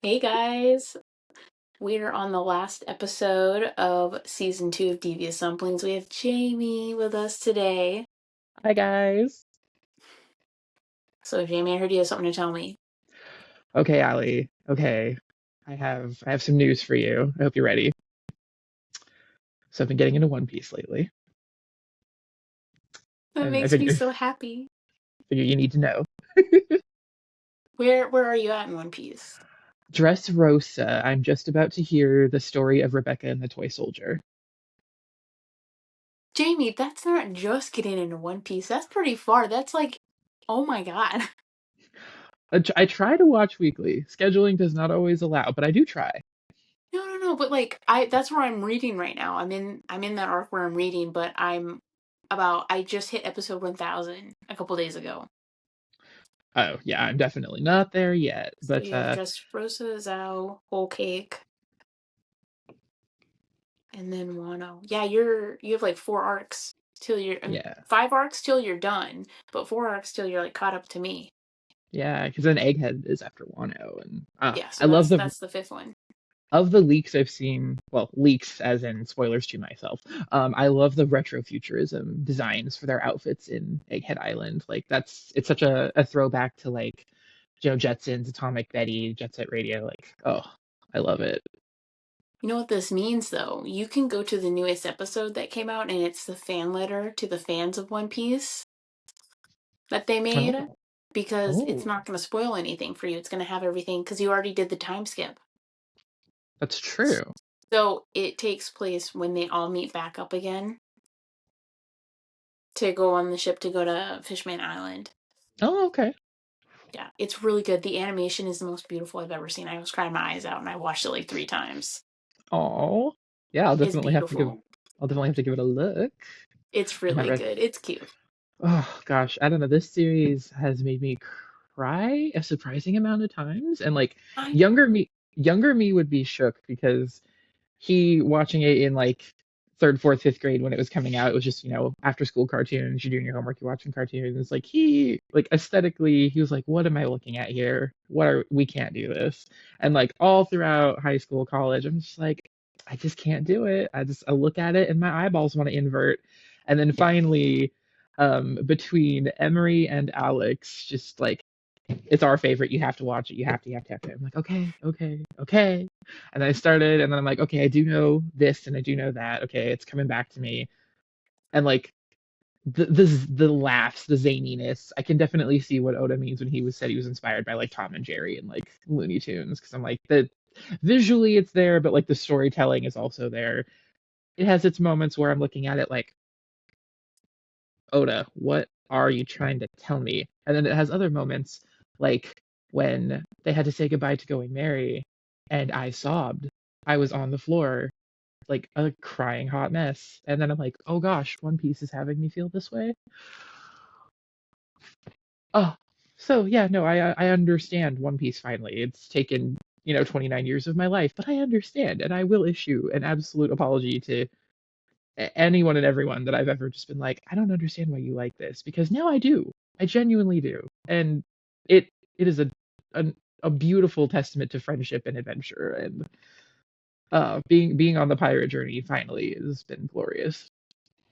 Hey guys, we're on the last episode of season 2 of Devious Dumplings. We have Jamie with us today. Hi guys. So, Jamie, I heard you have something to tell me. Okay, Allie. Okay. I have some news for you. I hope you're ready. So I've been getting into One Piece lately, That and I makes me figure, so happy. figure you need to know. Where are you at in One Piece? Dressrosa. I'm just about to hear the story of Rebecca and the Toy Soldier. Jamie, that's not just getting into One Piece. That's pretty far. That's like, oh my God. I try to watch weekly. Scheduling does not always allow, but I do try. No, but like that's where I'm reading right now. I'm in that arc where I'm reading, but I just hit episode 1000 a couple days ago. Oh yeah, I'm definitely not there yet, So but you have just Rosa, Zao, Whole Cake, and then Wano. Yeah, you have like 4 arcs till you're yeah, 5 arcs till you're done, but 4 arcs till you're like caught up to me. yeah, because then Egghead is after Wano, and Yeah, I so love the that's the fifth one. of the leaks I've seen, well, leaks as in spoilers to myself. I love the retrofuturism designs for their outfits in Egghead Island. Like it's such a throwback to like Jetsons, Atomic Betty, Jet Set Radio. Like, oh, I love it. You know what this means though? You can go to the newest episode that came out and it's the fan letter to the fans of One Piece that they made Oh, because it's oh, not going to spoil anything for you. It's going to have everything because you already did the time skip. that's true. So it takes place when they all meet back up again to go on the ship to go to Fishman Island. Oh, okay. Yeah, it's really good. The animation is the most beautiful I've ever seen. I was crying my eyes out and I watched it like 3 times. Oh, yeah. It's beautiful. I'll definitely have to give it a look. It's I'm not really ready. good. It's cute. Oh gosh, I don't know. This series has made me cry a surprising amount of times, and like I younger know. me, younger me would be shook because he watching it in like third, fourth, fifth grade when it was coming out. It was just after school cartoons. You're doing your homework, you're watching cartoons. Like he like aesthetically, he was like, "What am I looking at here? We can't do this." And like all throughout high school, college, I'm just like, I just can't do it. I look at it and my eyeballs want to invert. And then finally, between Emery and Alex, just like it's our favorite. You have to watch it. You have to. I'm like, okay, okay, okay. And then I started, and then I'm like, okay, I do know this and I do know that. Okay, it's coming back to me. And like the laughs, the zaniness, I can definitely see what Oda means when said he was inspired by like Tom and Jerry and like Looney Tunes. Because I'm like the visually it's there, but like the storytelling is also there. It has its moments where I'm looking at it like, Oda, what are you trying to tell me? And then it has other moments like when they had to say goodbye to Going Mary and I sobbed. I was on the floor like a crying hot mess. And then I'm like, oh gosh, One Piece is having me feel this way. Oh, so yeah, no, I understand One Piece finally. It's taken, 29 years of my life, but I understand and I will issue an absolute apology to anyone and everyone that I've ever just been like, I don't understand why you like this because now I do. I genuinely do, and it is a, a beautiful testament to friendship and adventure, and being on the pirate journey finally has been glorious.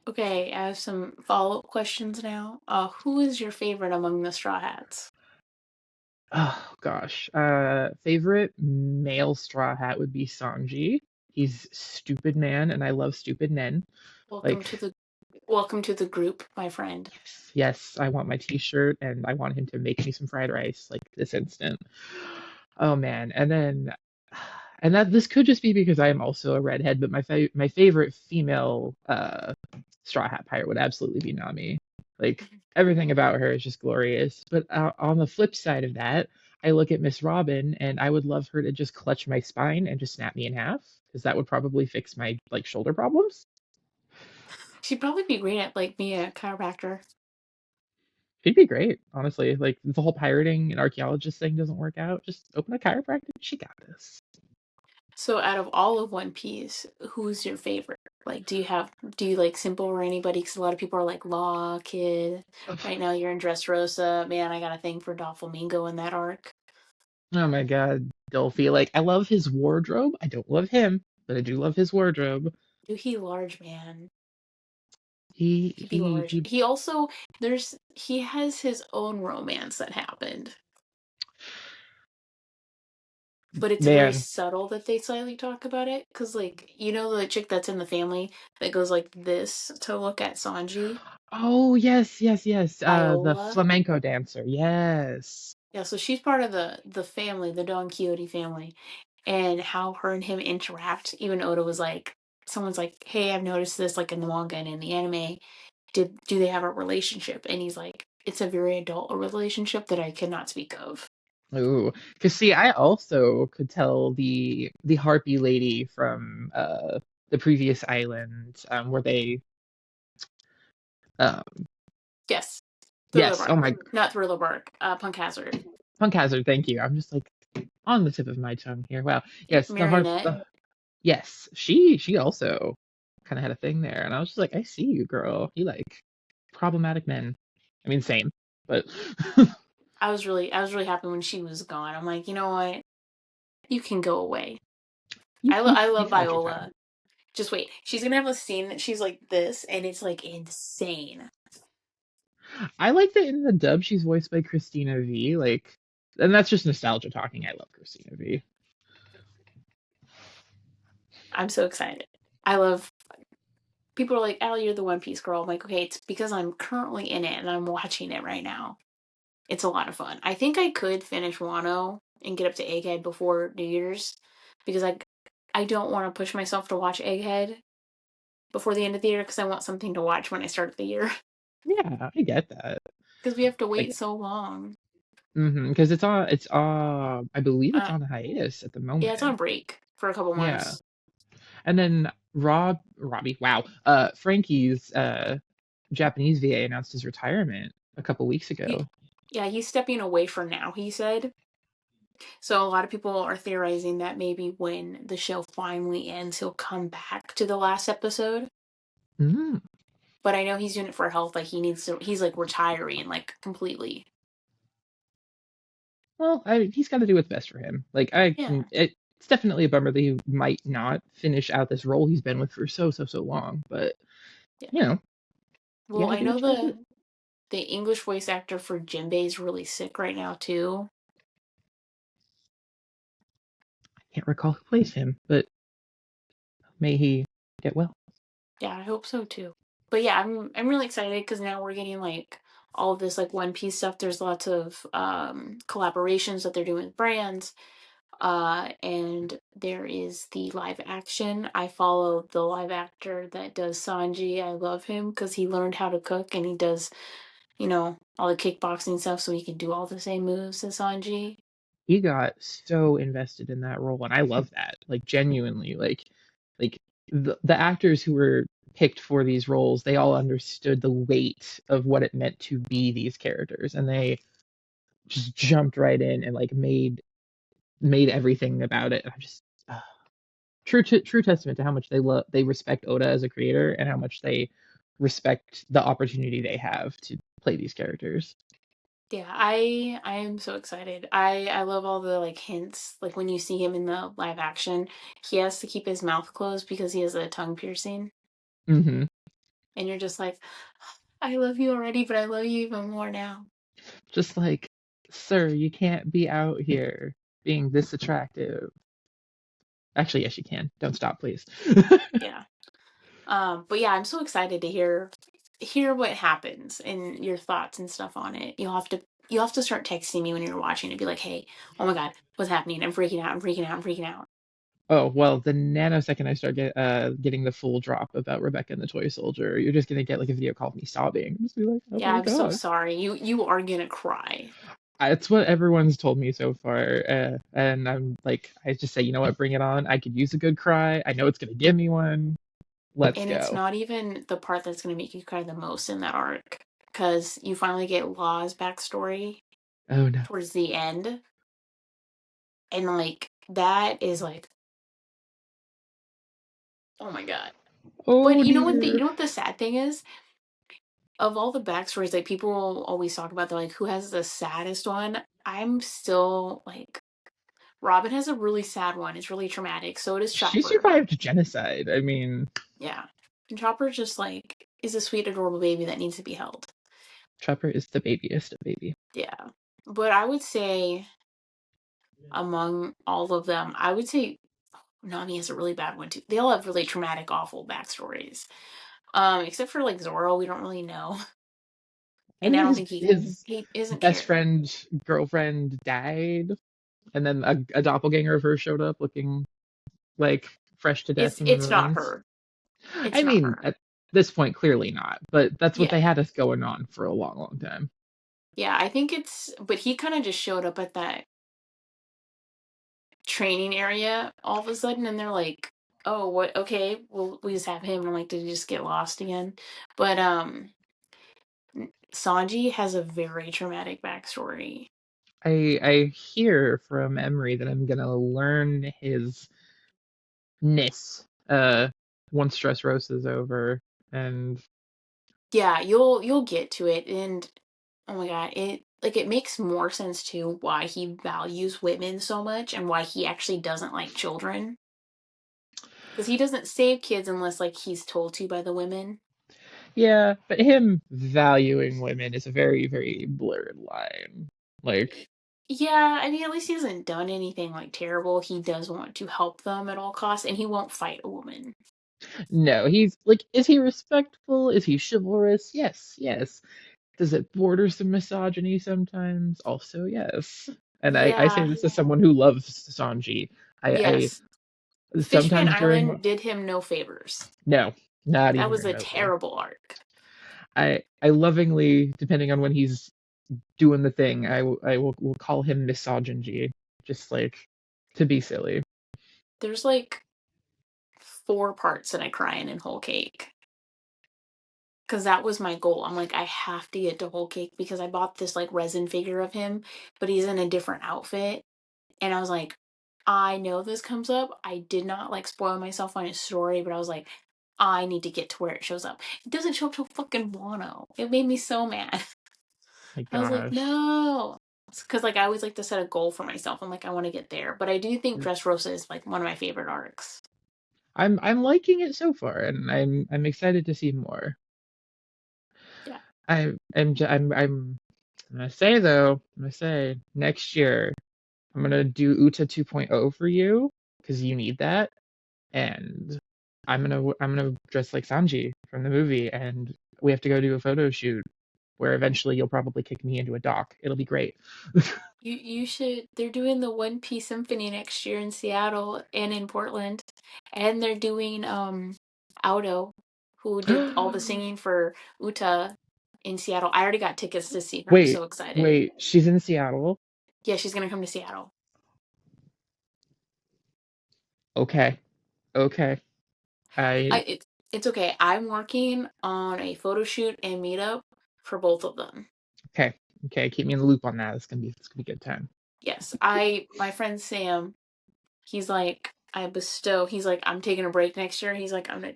Okay, I have some follow-up questions now. Who is your favorite among the Straw Hats? Oh gosh, favorite male Straw Hat would be Sanji. He's stupid man, and I love stupid men. Welcome Like to the welcome to the group, my friend. yes, yes, I want my t-shirt and I want him to make me some fried rice like this instant. Oh man. And then and that this could just be because I am also a redhead, but my favorite female Straw Hat Pirate would absolutely be Nami. Like everything about her is just glorious. But on the flip side of that, I look at Miss Robin and I would love her to just clutch my spine and just snap me in half because that would probably fix my like shoulder problems. She'd probably be great at like being a chiropractor. She'd be great, honestly. Like the whole pirating and archaeologist thing doesn't work out. Just open a chiropractor. She got this. So out of all of One Piece, who's your favorite? Like, do you like Simple or anybody? Because a lot of people are like Law, Kid. Right now you're in Dressrosa. Man, I got a thing for Doflamingo in that arc. Oh my God, Dolphy. Like, I love his wardrobe. I don't love him, but I do love his wardrobe. Dude, he large, man. He He be he large. he He also he has his own romance that happened. But it's very man. subtle that they slightly talk about it. Cause like, you know the chick that's in the family that goes like this to look at Sanji? Oh yes, yes, yes. The Viola. flamenco dancer. Yes. Yeah, so she's part of the family, the Don Quixote family. And how her and him interact, even Oda was like, someone's like, hey, I've noticed this like in the manga and in the anime. Do they have a relationship? And he's like, it's a very adult relationship that I cannot speak of. Ooh, because see, I also could tell the harpy lady from the previous island, where they um Yes. Thriller yes, oh Bark. my Not Thriller Bark. Punk Hazard. Punk Hazard, thank you. I'm just like on the tip of my tongue here. Wow. Yes, Marionette. yes, she also kind of had a thing there, and I was just like, I see you, girl. You like problematic men. I mean, same, but I was really happy when she was gone. I'm like, you know what? You can go away. I love you've had your Viola. time. Just wait. She's gonna have a scene that she's like this, and it's like insane. I like that in the dub she's voiced by Christina V. Like, and that's just nostalgia talking. I love Christina V. I'm so excited. I love people are like, Allie, you're the One Piece girl. I'm like, okay, it's because I'm currently in it and I'm watching it right now. It's a lot of fun. I think I could finish Wano and get up to Egghead before New Year's because I don't want to push myself to watch Egghead before the end of the year because I want something to watch when I start the year Yeah, I get that. because we have to wait Like, so long. because I believe it's Uh, on a hiatus at the yeah, it's on moment. break for a couple Yeah, months. and then Robbie, wow, Frankie's Japanese VA announced his retirement a couple weeks He, ago. yeah, he's stepping away for now. He said. So a lot of people are theorizing that maybe when the show finally ends, he'll come back to the last episode. Mm. But I know he's doing it for health. Like he needs to. He's like retiring, like completely. Well, he's got to do what's best for him. Like Yeah, it's definitely a bummer that he might not finish out this role he's been with for so long. But yeah. you know, you Well, got to I do what know you got to do. the English voice actor for Jinbei is really sick right now too. Can't recall who plays him, but may he get well. Yeah, I hope so too. But yeah, I'm really excited because now we're getting like all of this like One Piece stuff. There's lots of collaborations that they're doing with brands. And there is the live action. I follow the live actor that does Sanji. I love him because he learned how to cook and he does, all the kickboxing stuff so he can do all the same moves as Sanji. He got so invested in that role, and I love that. Like genuinely, like the actors who were picked for these roles, they all understood the weight of what it meant to be these characters, and they just jumped right in and like made everything about it. I'm just true testament to how much they respect Oda as a creator and how much they respect the opportunity they have to play these characters. Yeah, I am so excited. I love all the like hints. Like when you see him in the live action, he has to keep his mouth closed because he has a tongue piercing. hmm And you're just like, I love you already, but I love you even more now. Just like, sir, you can't be out here being this attractive. Actually, yes, you can. Don't stop, please. Yeah. But yeah, I'm so excited to hear what happens and your thoughts and stuff on it. You'll have to start texting me when you're watching it. Be like, hey, oh my god, what's happening? I'm freaking out. I'm freaking out. I'm freaking out. Oh, well, the nanosecond I start getting the full drop about Rebecca and the toy soldier, you're just gonna get like a video call of me sobbing. Just be like, oh Yeah, my I'm so God. sorry. You are gonna cry. It's what everyone's told me so far, and I'm like, I just say, you know what, bring it on. I could use a good cry. I know it's gonna give me one. Let's And it's go. not even the part that's gonna make you cry the most in that arc, because you finally get Law's backstory Oh no. towards the end, and like that is like, oh my god. But Oh you dear. know what the sad thing is? Of all the backstories that people always talk about, they're like, who has the saddest one? I'm still like, Robin has a really sad one. It's really traumatic. So does She Chopper. survived genocide. I mean, Yeah. And Chopper just like is a sweet, adorable baby that needs to be held. Chopper is the babiest of baby. Yeah. But I would say among all of them, I would say Nami has a really bad one too. They all have really traumatic, awful backstories. Except for like Zoro, we don't really know. I And I mean, don't his think his he isn't best cared. friend girlfriend died, and then a doppelganger of her showed up looking like fresh to death from the It's not ruins. her. It's I not mean, her. at this point, clearly not, but that's what Yeah. they had us going on for a long, long time. Yeah, I think it's but he kind of just showed up at that training area all of a sudden and they're like, "Oh, what okay, well we just have him." And I'm like, "Did he just get lost again?" But Sanji has a very traumatic backstory. I hear from Emery that I'm gonna learn his ness once Dressrosa is over, and Yeah, you'll get to it and oh my god, it makes more sense too why he values women so much and why he actually doesn't like children. Because he doesn't save kids unless like he's told to by the women. yeah, but him valuing women is a very, very blurred line. Like, Yeah, I mean, at least he hasn't done anything like terrible. He does want to help them at all costs, and he won't fight a woman. no, he's like, is he respectful? Is he chivalrous? Yes, yes. Does it border some misogyny sometimes? Also, yes. And I say Yeah, this as someone who loves Sanji. yes. I Fishman sometimes during Island did him no favors. no, not That even was a remotely. terrible arc. I lovingly, depending on when he's doing the thing, will call him misogyny, just like to be silly. There's like four parts that I cry in Whole Cake. Because that was my goal. I'm like, I have to get to Whole Cake because I bought this like resin figure of him, but he's in a different outfit. And I was like, I know this comes up. I did not like spoil myself on his story, but I was like, I need to get to where it shows up. It doesn't show up till fucking Wano. It made me so mad. My I was like, gosh. no. Because like I always like to set a goal for myself. I'm like, I want to get there. But I do think Dressrosa is like one of my favorite arcs. I'm liking it so far, and I'm excited to see more. Yeah. I'm gonna say though, I'm gonna say next year I'm gonna do Uta 2.0 for you because you need that, and I'm gonna dress like Sanji from the movie, and we have to go do a photo shoot where eventually you'll probably kick me into a dock. It'll be great. You should they're doing the One Piece Symphony next year in Seattle and in Portland. And they're doing Auto, who did all the singing for Uta in Seattle. I already got tickets to see her. I'm Wait, so excited. wait, she's in Seattle. Yeah, she's gonna come to Seattle. Okay, okay. I I it's okay. I'm working on a photo shoot and meetup for both of them. okay, okay. Keep me in the loop on that. It's gonna be a good time. Yes, I my friend Sam, he's like, I'm taking a break next year. He's like, I'm gonna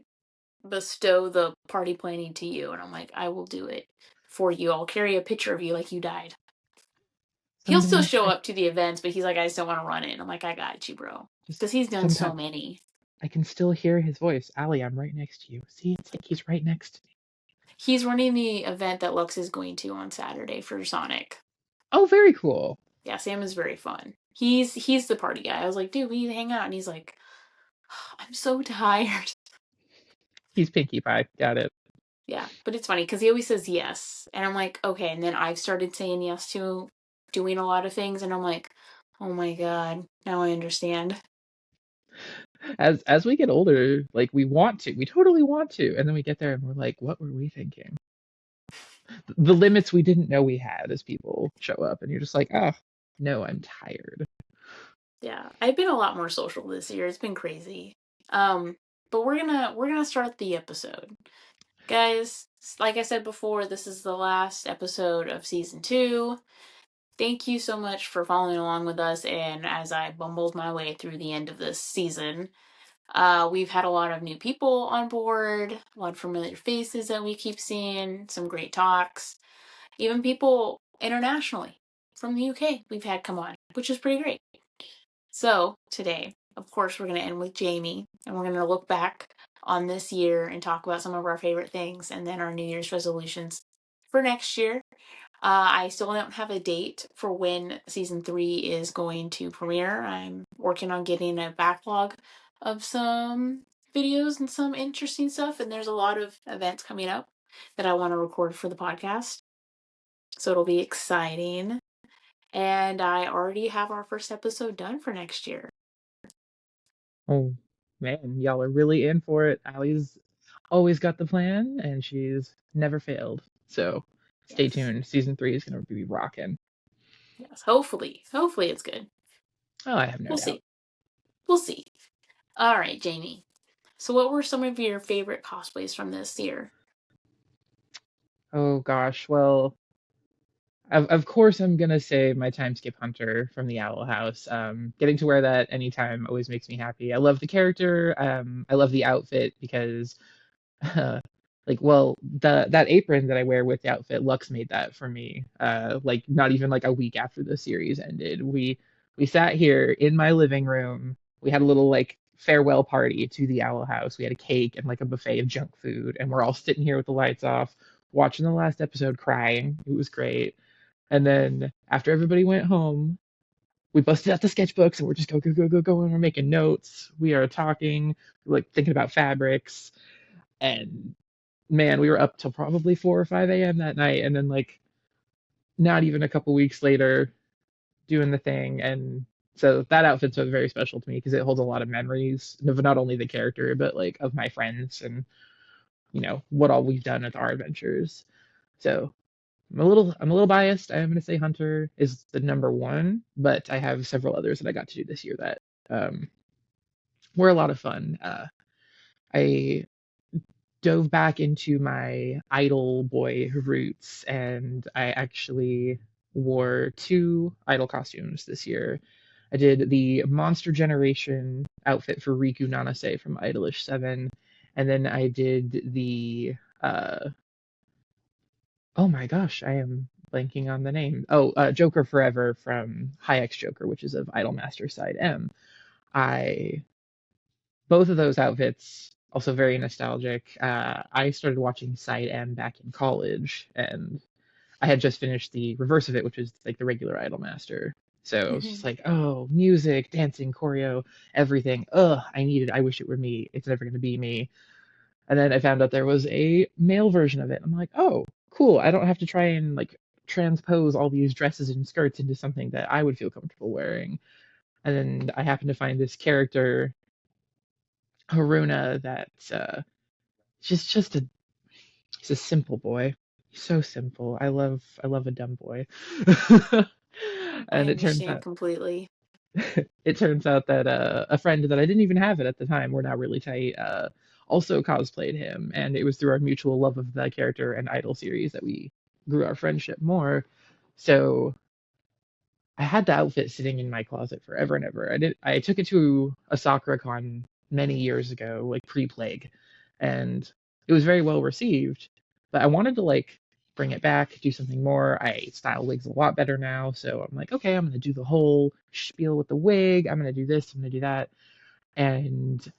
bestow the party planning to you. And I'm like, I will do it for you. I'll carry a picture of you like you died. He'll still Someday show up to the events, but he's like, I just don't want to run it. And I'm like, I got you, bro. just Because he's done so sometime many. I can still hear his voice. Allie, I'm right next to you. See, it's like he's right next to me. He's running the event that Lux is going to on Saturday for Sonic. Oh, very cool. Yeah, Sam is very fun. He's the party guy. I was like, dude, we need to hang out. And he's like, I'm so tired. He's Pinkie Pie. Got it. Yeah, but it's funny because he always says yes. And I'm like, okay. And then I've started saying yes to doing a lot of things. And I'm like, oh my God, now I understand. As we get older, like we totally want to, and then we get there and we're like, what were we thinking? The limits we didn't know we had as people show up, and you're just like, oh, no, I'm tired. Yeah, I've been a lot more social this year. It's been crazy. Um, but we're gonna start the episode. Guys, like I said before, this is the last episode of season 2. Thank you so much for following along with us and as I bumbled my way through the end of this season. We've had a lot of new people on board, a lot of familiar faces that we keep seeing, some great talks, even people internationally from the UK we've had come on, which is pretty great. So today, of course, we're going to end with Jamie, and we're going to look back on this year and talk about some of our favorite things and then our New Year's resolutions for next year. I still don't have a date for when season 3 is going to premiere. I'm working on getting a backlog of some videos and some interesting stuff, and there's a lot of events coming up that I want to record for the podcast. So it'll be exciting. And I already have our first episode done for next year. Oh man, y'all are really in for it. Allie's always got the plan, and she's never failed. So stay Yes. tuned. Season 3 is going to be rocking. Yes. Hopefully. Hopefully it's good. Oh, I have no We'll doubt. see. We'll see. All right, Jamie. So what were some of your favorite cosplays from this year? Oh gosh, well, of course I'm gonna say my time skip hunter from the Owl House. Getting to wear that anytime always makes me happy. I love the character. I love the outfit because like, well, that apron that I wear with the outfit, Lux made that for me. Like not even like a week after the series ended. We sat here in my living room. We had a little like farewell party to the Owl House. We had a cake and like a buffet of junk food, and we're all sitting here with the lights off, watching the last episode, crying. It was great. And then after everybody went home, we busted out the sketchbooks and we're just go, and we're making notes. We are talking, like thinking about fabrics, and man, we were up till probably 4 or 5 a.m. that night, and then like not even a couple weeks later doing the thing. And so that outfit's very special to me because it holds a lot of memories of not only the character but like of my friends and what all we've done with our adventures. So I'm a little biased. I'm gonna say Hunter is the number one, but I have several others that I got to do this year that um, were a lot of fun. I dove back into my idol boy roots, and I actually wore two idol costumes this year. I did the Monster Generation outfit for Riku Nanase from Idolish 7, and then I did the oh my gosh, I am blanking on the name. Oh, Joker Forever from High X Joker, which is of Idolmaster Side M. I Both of those outfits also very nostalgic. I started watching Side M back in college, and I had just finished the reverse of it, which is like the regular Idolmaster. So it's just Hmm. like, oh, music, dancing, choreo, everything. Ugh, I need it. I wish it were me. It's never going to be me. And then I found out there was a male version of it. I'm like, oh, cool. I don't have to try and like transpose all these dresses and skirts into something that I would feel comfortable wearing. And then I happened to find this character, Haruna, that's just a he's a simple boy. He's so simple. I love a dumb boy. I And understand completely. it turns out that a friend that I didn't even have it at the time, we're now really tight, also cosplayed him, and it was through our mutual love of the character and Idol series that we grew our friendship more. So I had the outfit sitting in my closet forever and ever. I took it to a Sakura Con many years ago, like pre-plague, and it was very well received. But I wanted to like bring it back, do something more. I style wigs a lot better now, so I'm like, okay, I'm gonna do the whole spiel with the wig. I'm gonna do this. I'm gonna do that. And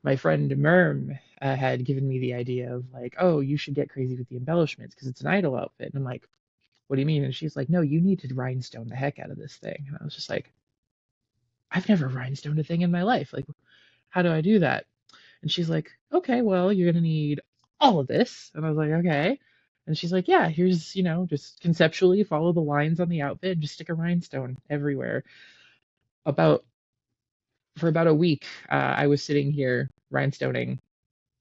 my friend Merm had given me the idea of like, oh, you should get crazy with the embellishments because it's an idol outfit. And I'm like, what do you mean? And she's like, no, you need to rhinestone the heck out of this thing. And I was just like, I've never rhinestoned a thing in my life. Like, how do I do that? And she's like, okay, well, you're gonna need all of this. And I was like, okay. And she's like, yeah, here's, just conceptually follow the lines on the outfit and just stick a rhinestone everywhere. About For about a week, I was sitting here rhinestoning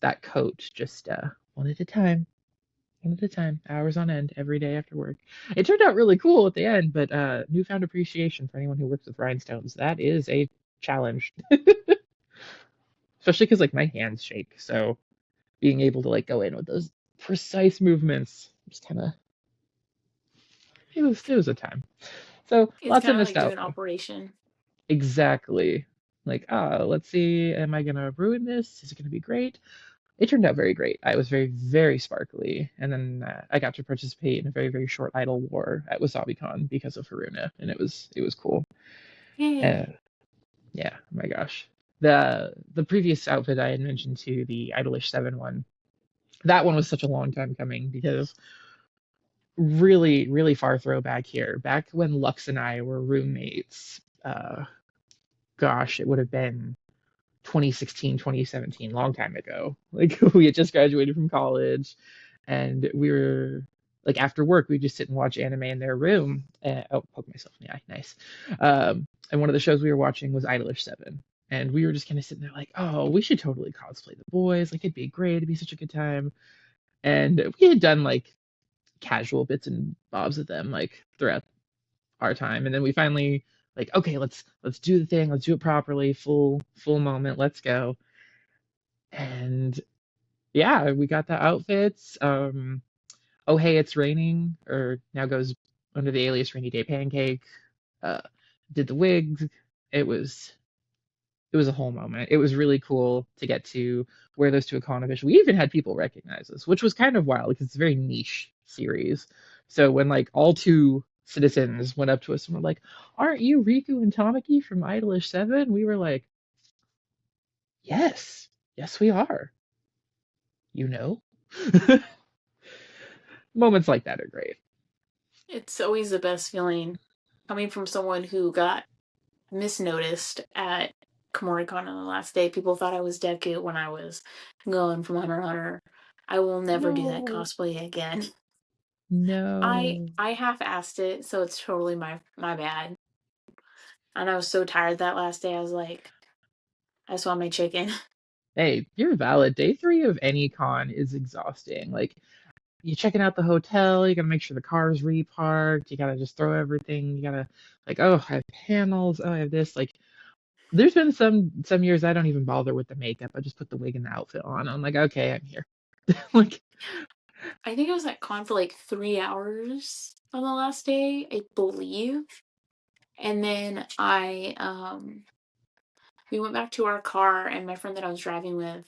that coat just one at a time, one at a time, hours on end, every day after work. It turned out really cool at the end, but newfound appreciation for anyone who works with rhinestones. That is a challenge, especially because like my hands shake. So being able to like go in with those precise movements, just kind of it was a time. So It's lots of kind of like doing nostalgia. Operation. Exactly. Like, let's see, am I gonna ruin this? Is it gonna be great? It turned out very great. I was very, very sparkly, and then I got to participate in a very, very short idol war at WasabiCon because of Haruna, and it was cool. Uh, Yay. Yeah, oh my gosh. The previous outfit I had mentioned to the Idolish 7 one, that one was such a long time coming because really, really far throwback here. Back when Lux and I were roommates, gosh, it would have been 2016, 2017, long time ago. Like we had just graduated from college and we were like after work we'd just sit and watch anime in their room. Oh, poke myself in the eye. Nice. And one of the shows we were watching was Idolish 7. And we were just kind of sitting there like, oh, we should totally cosplay the boys. Like it'd be great. It'd be such a good time. And we had done like casual bits and bobs of them like throughout our time. And then we finally like, okay, let's do the thing. Let's do it properly. Full moment. Let's go. And yeah, we got the outfits. Oh hey, it's raining, or now goes under the alias Rainy Day Pancake. Uh, did the wigs. It was it was a whole moment. It was really cool to get to wear those to a con official. We even had people recognize us, which was kind of wild because it's a very niche series. So when like all two citizens went up to us and were like, "Aren't you Riku and Tamaki from Idolish 7?" We were like, "Yes, yes, we are." You know, moments like that are great. It's always the best feeling coming from someone who got misnoticed at KomoriCon on the last day. People thought I was Deku when I was going from Hunter x Hunter. I will never do that No, cosplay again. I no. I half assed it, so it's totally my bad. And I was so tired that last day. I was like, I just want my chicken. Hey, you're valid. Day three of any con is exhausting. Like you checking out the hotel, you gotta make sure the car's reparked, you gotta just throw everything, you gotta like, oh, I have panels, oh, I have this. Like there's been some years I don't even bother with the makeup. I just put the wig and the outfit on. I'm like, okay, I'm here. Like, I think I was at con for like 3 hours on the last day, I believe. And then we went back to our car, and my friend that I was driving with,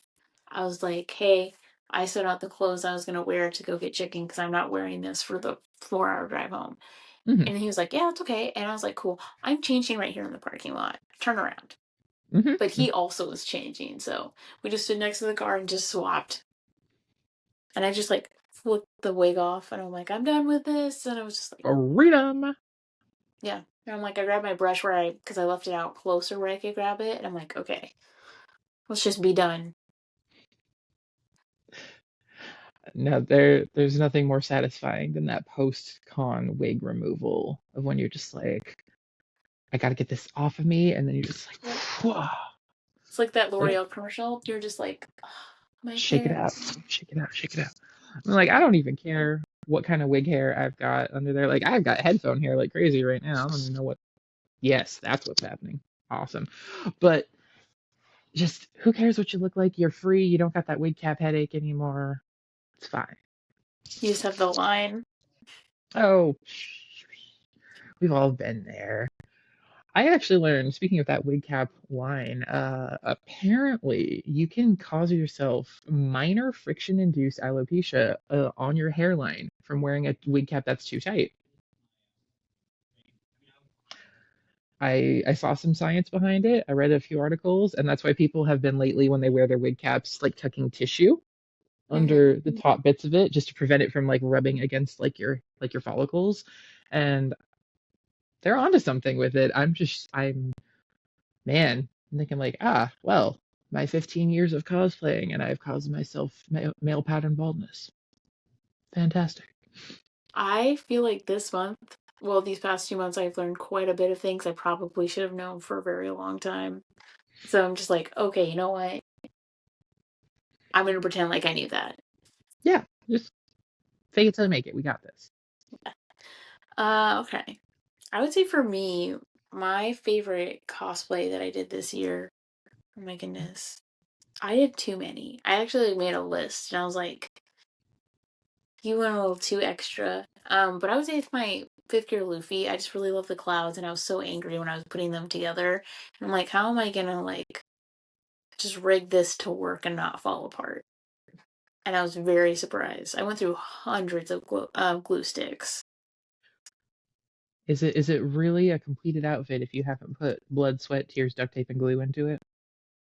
I was like, hey, I set out the clothes I was going to wear to go get chicken because I'm not wearing this for the 4 hour drive home. hmm And he was like, yeah, that's okay. And I was like, cool, I'm changing right here in the parking lot. Turn around. But hmm he also was changing. So we just stood next to the car and just swapped. And I just like flipped the wig off, and I'm like, I'm done with this. And I was just like, freedom. yeah. And I'm like, I grabbed my brush because I left it out closer where I could grab it. And I'm like, okay, let's just be done. No, there's nothing more satisfying than that post-con wig removal of when you're just like, I gotta get this off of me, and then you're just like, Yep. whoa, It's like that like L'Oreal commercial. You're just like, oh, my shake it hair. out, shake it out, shake it out. I'm like, I don't even care what kind of wig hair I've got under there. Like, I've got headphone hair like crazy right now. I don't even know what. Yes, that's what's happening. Awesome. But just who cares what you look like? You're free. You don't got that wig cap headache anymore. It's fine. You just have the line. Oh, we've all been there. I actually learned, speaking of that wig cap line, apparently you can cause yourself minor friction-induced alopecia on your hairline from wearing a wig cap that's too tight. I saw some science behind it. I read a few articles, and that's why people have been lately when they wear their wig caps, like tucking tissue Mm-hmm. under the top bits of it, just to prevent it from like rubbing against like your follicles. And they're onto something with it. I'm man, I'm thinking like, ah, well, my 15 years of cosplaying, and I've caused myself male pattern baldness. Fantastic. I feel like this month, well, these past 2 months, I've learned quite a bit of things I probably should have known for a very long time. So I'm just like, okay, you know what? I'm going to pretend like I knew that. Yeah, just fake it till you make it. We got this. Okay. I would say for me, my favorite cosplay that I did this year, oh my goodness, I did too many. I actually made a list, and I was like, you went a little too extra. But I would say it's my fifth year Luffy. I just really love the clouds, and I was so angry when I was putting them together. And I'm like, how am I gonna like just rig this to work and not fall apart? And I was very surprised. I went through hundreds of glue sticks. Is it really a completed outfit if you haven't put blood, sweat, tears, duct tape, and glue into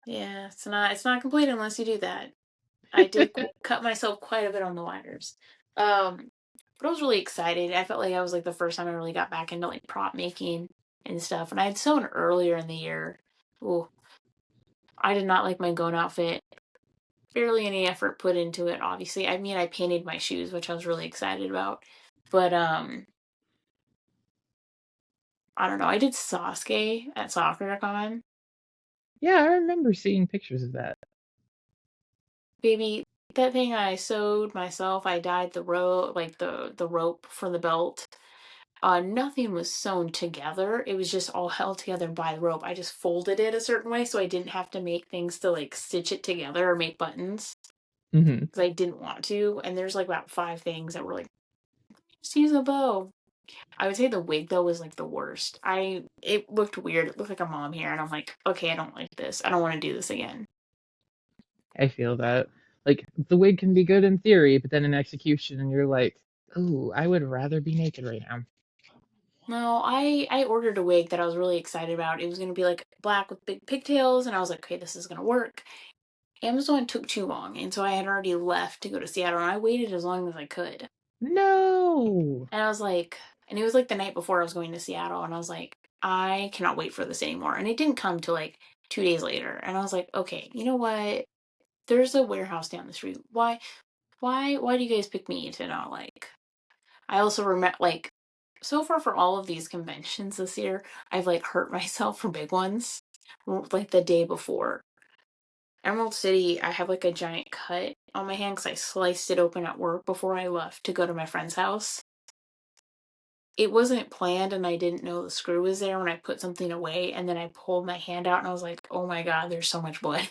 Yeah, it's not complete unless you do that. I did it? cut myself quite a bit on the wires. Um, but I was really excited. I felt like I was like the first time I really got back into like prop making and stuff. And I had sewn earlier in the year. Ooh, I did not like my gown outfit. Barely any effort put into it, obviously. I mean, I painted my shoes, which I was really excited about. But I don't know. I did Sasuke at SoccerCon. Yeah, I remember seeing pictures of that. Baby, that thing I sewed myself, I dyed the rope, like the rope for the belt. Nothing was sewn together. It was just all held together by the rope. I just folded it a certain way so I didn't have to make things to like stitch it together or make buttons Hmm. because I didn't want to. And there's like about five things that were like, just use a bow. I would say the wig though was like the worst. It looked weird. It looked like a mom hair, and I'm like, okay, I don't like this. I don't want to do this again. I feel that. Like the wig can be good in theory, but then in execution, and you're like, "Ooh, I would rather be naked right now." No, I ordered a wig that I was really excited about. It was gonna be like black with big pigtails, and I was like, okay, this is gonna work. Amazon took too long, and so I had already left to go to Seattle, and I waited as long as I could. No. And I was like, and it was like the night before I was going to Seattle, and I was like, I cannot wait for this anymore. And it didn't come till like 2 days later, and I was like, okay, you know what? There's a warehouse down the street. Why do you guys pick me to not like? I also remember like so far for all of these conventions this year, I've like hurt myself for big ones, like the day before. Emerald City, I have like a giant cut on my hand because I sliced it open at work before I left to go to my friend's house. It wasn't planned and I didn't know the screw was there when I put something away and then I pulled my hand out and I was like, oh my god, there's so much blood.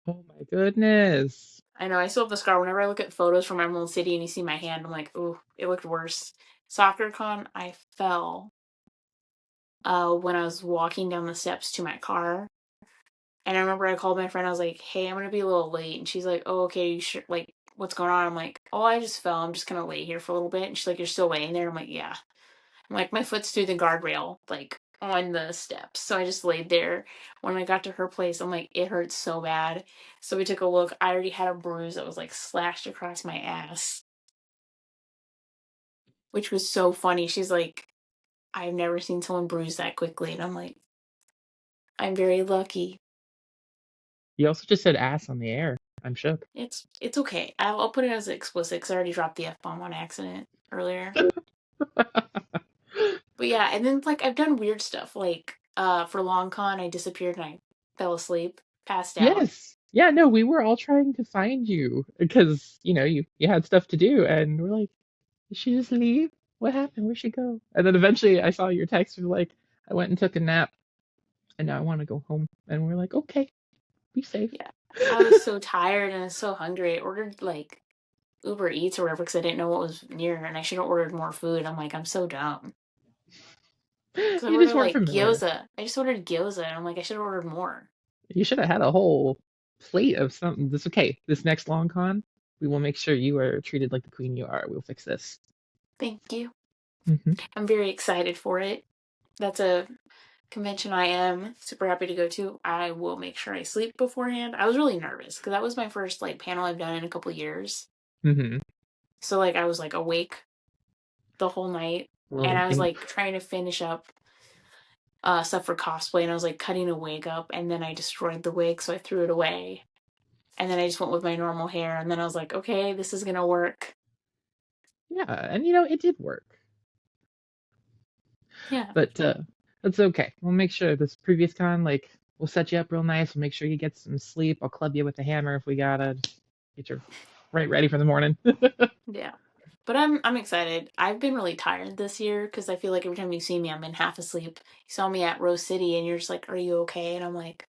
Oh my goodness. I know, I still have the scar. Whenever I look at photos from Emerald City and you see my hand, I'm like, ooh, it looked worse. SoccerCon, I fell when I was walking down the steps to my car. And I remember I called my friend. I was like, "Hey, I'm gonna be a little late." And she's like, "Oh, okay. You sure? Like, what's going on?" I'm like, "Oh, I just fell. I'm just gonna lay here for a little bit." And she's like, "You're still laying there?" I'm like, "Yeah." I'm like, my foot's through the guardrail, like on the steps. So I just laid there. When I got to her place, I'm like, it hurts so bad. So we took a look. I already had a bruise that was like slashed across my ass, which was so funny. She's like, I've never seen someone bruise that quickly. And I'm like, I'm very lucky. You also just said ass on the air. I'm shook. It's okay. I'll put it as explicit because I already dropped the F bomb on accident earlier. But yeah, and then like I've done weird stuff. Like for long con I disappeared and I fell asleep, passed out. Yes. Yeah, no, we were all trying to find you because, you had stuff to do and we're like, did she just leave? What happened? Where'd she go? And then eventually I saw your text was like, I went and took a nap and now I want to go home. And we're like, okay, be safe. Yeah. I was so tired and I was so hungry. I ordered like Uber Eats or whatever because I didn't know what was near and I should have ordered more food. I'm like, I'm so dumb. Because I You just ordered weren't like familiar. gyoza. I just ordered gyoza and I'm like, I should have ordered more. You should have had a whole plate of something. This okay. This next long con, we will make sure you are treated like the queen you are. We'll fix this. Thank you. Hmm. I'm very excited for it. That's a convention I am super happy to go to. I will make sure I sleep beforehand. I was really nervous because that was my first like panel I've done in a couple years. Hmm. So like I was like awake the whole night and Well, I was like trying to finish up stuff for cosplay and I was like cutting a wig up and then I destroyed the wig so I threw it away. And then I just went with my normal hair and then I was like, okay, this is gonna work. yeah, and it did work. Yeah. But that's okay. We'll make sure this previous con, like, we'll set you up real nice. We'll make sure you get some sleep. I'll club you with a hammer if we gotta. Get you right ready for the morning. Yeah. But I'm excited. I've been really tired this year because I feel like every time you see me, I'm in half asleep. You saw me at Rose City, and you're just like, "Are you okay?" And I'm like,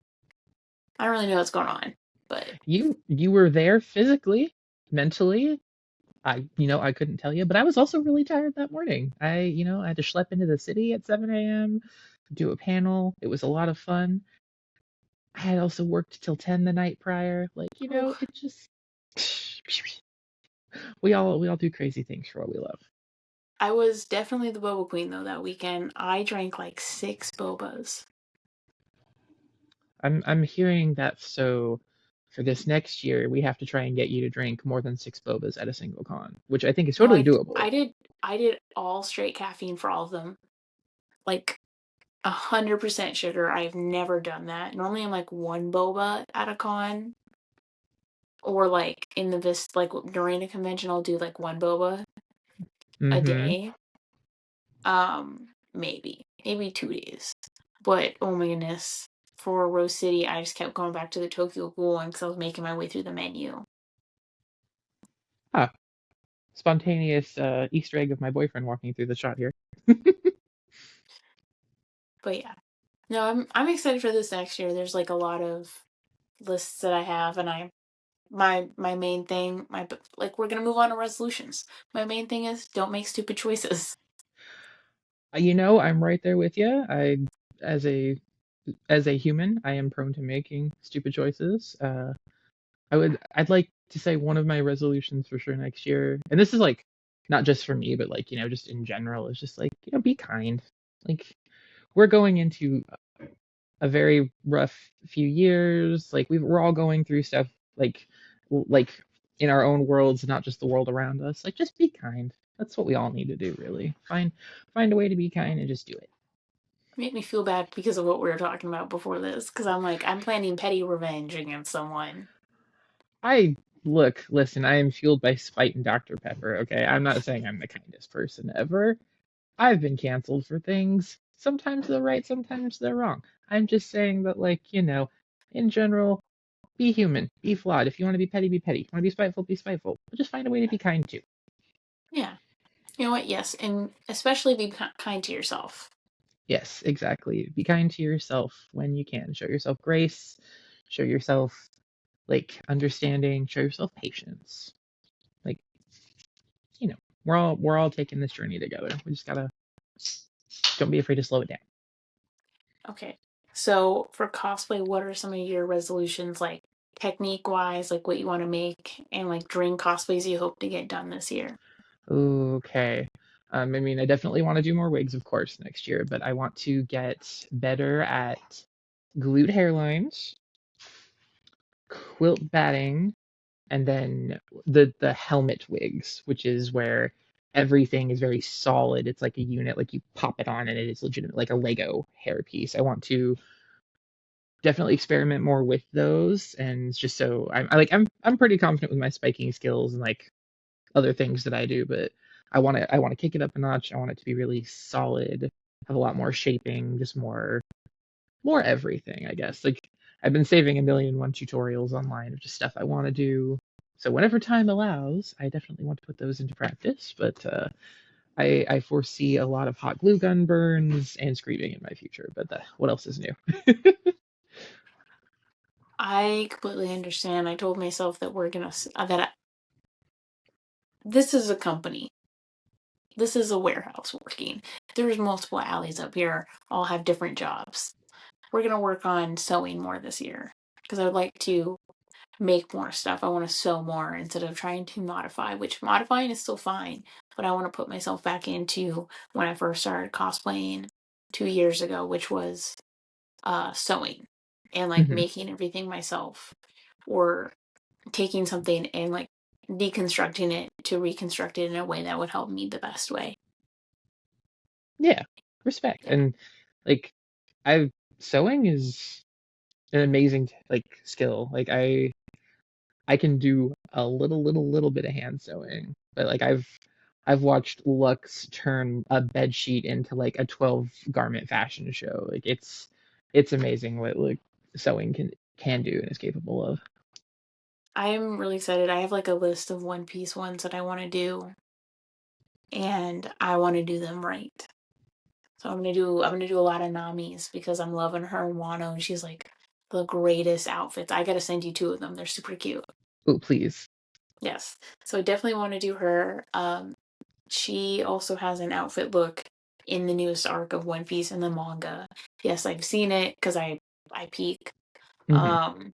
I don't really know what's going on, but You were there physically, mentally. I couldn't tell you, but I was also really tired that morning. I had to schlep into the city at 7 a.m. do a panel. It was a lot of fun. I had also worked till 10 the night prior. Like, oof, it just we all do crazy things for what we love. I was definitely the boba queen though that weekend. I drank like 6 bobas. I'm hearing that so for this next year we have to try and get you to drink more than 6 bobas at a single con, which I think is No, totally doable. I did all straight caffeine for all of them. Like 100% sugar. I've never done that. Normally I'm like one boba at a con, or like in the vis like during a convention I'll do like one boba a Mm-hmm. day. Maybe 2 days. But oh my goodness, for Rose City, I just kept going back to the Tokyo Ghoul one because I was making my way through the menu. Ah, spontaneous Easter egg of my boyfriend walking through the shot here. But yeah, no, I'm excited for this next year. There's like a lot of lists that I have, and my main thing, my like we're gonna move on to resolutions. My main thing is don't make stupid choices. You know, I'm right there with you. As a as a human, I am prone to making stupid choices. I'd like to say one of my resolutions for sure next year, and this is like not just for me, but like, just in general, is just like, be kind. Like, we're going into a very rough few years. Like, we're all going through stuff like like in our own worlds, not just the world around us. Like, just be kind. That's what we all need to do, really. Find a way to be kind and just do it. Make me feel bad because of what we were talking about before this, because I'm like I'm planning petty revenge against someone. I listen, I am fueled by spite and Dr. Pepper, okay? I'm not saying I'm the kindest person ever. I've been canceled for things. Sometimes they're right, sometimes they're wrong. I'm just saying that, like, in general, be human, be flawed. If you want to be petty, be petty. If you want to be spiteful, be spiteful. But just find a way to be kind too. Yeah, you know what? Yes, and especially be kind to yourself. Yes, exactly. Be kind to yourself when you can. Show yourself grace, show yourself, like, understanding, show yourself patience. Like, you know, we're all taking this journey together. We just gotta don't be afraid to slow it down. Okay. So for cosplay, what are some of your resolutions, like technique wise, like what you want to make, and like dream cosplays you hope to get done this year? Okay. I mean, I definitely want to do more wigs, of course, next year, but I want to get better at glued hairlines, quilt batting, and then the helmet wigs, which is where everything is very solid. It's like a unit, like you pop it on and it is legitimate, like a Lego hairpiece. I want to definitely experiment more with those, and just so I'm pretty confident with my spiking skills and like other things that I do, but I want to kick it up a notch. I want it to be really solid, have a lot more shaping, just more everything, I guess. Like, I've been saving a million and one tutorials online of just stuff I want to do. So whenever time allows, I definitely want to put those into practice. But I foresee a lot of hot glue gun burns and screaming in my future. But what else is new? I completely understand. I told myself that this is a company. This is a warehouse working. There's multiple alleys up here. All have different jobs. We're gonna work on sewing more this year because I would like to make more stuff. I want to sew more instead of trying to modify, which modifying is still fine, but I want to put myself back into when I first started cosplaying 2 years ago, which was sewing and like Hmm. making everything myself, or taking something and like deconstructing it to reconstruct it in a way that would help me the best way. Yeah, respect. Yeah. And like, I sewing is an amazing like skill. Like, I can do a little bit of hand sewing, but like, I've watched Lux turn a bed sheet into like a 12 garment fashion show. Like, it's amazing what like sewing can do and is capable of. I'm really excited. I have like a list of One Piece ones that I want to do, and I want to do them right. So I'm gonna do a lot of Nami's because I'm loving her and Wano, and she's like the greatest outfits. I gotta send you 2 of them. They're super cute. Oh, please. Yes. So I definitely want to do her. She also has an outfit look in the newest arc of One Piece in the manga. Yes, I've seen it because I peek. Hmm. Um,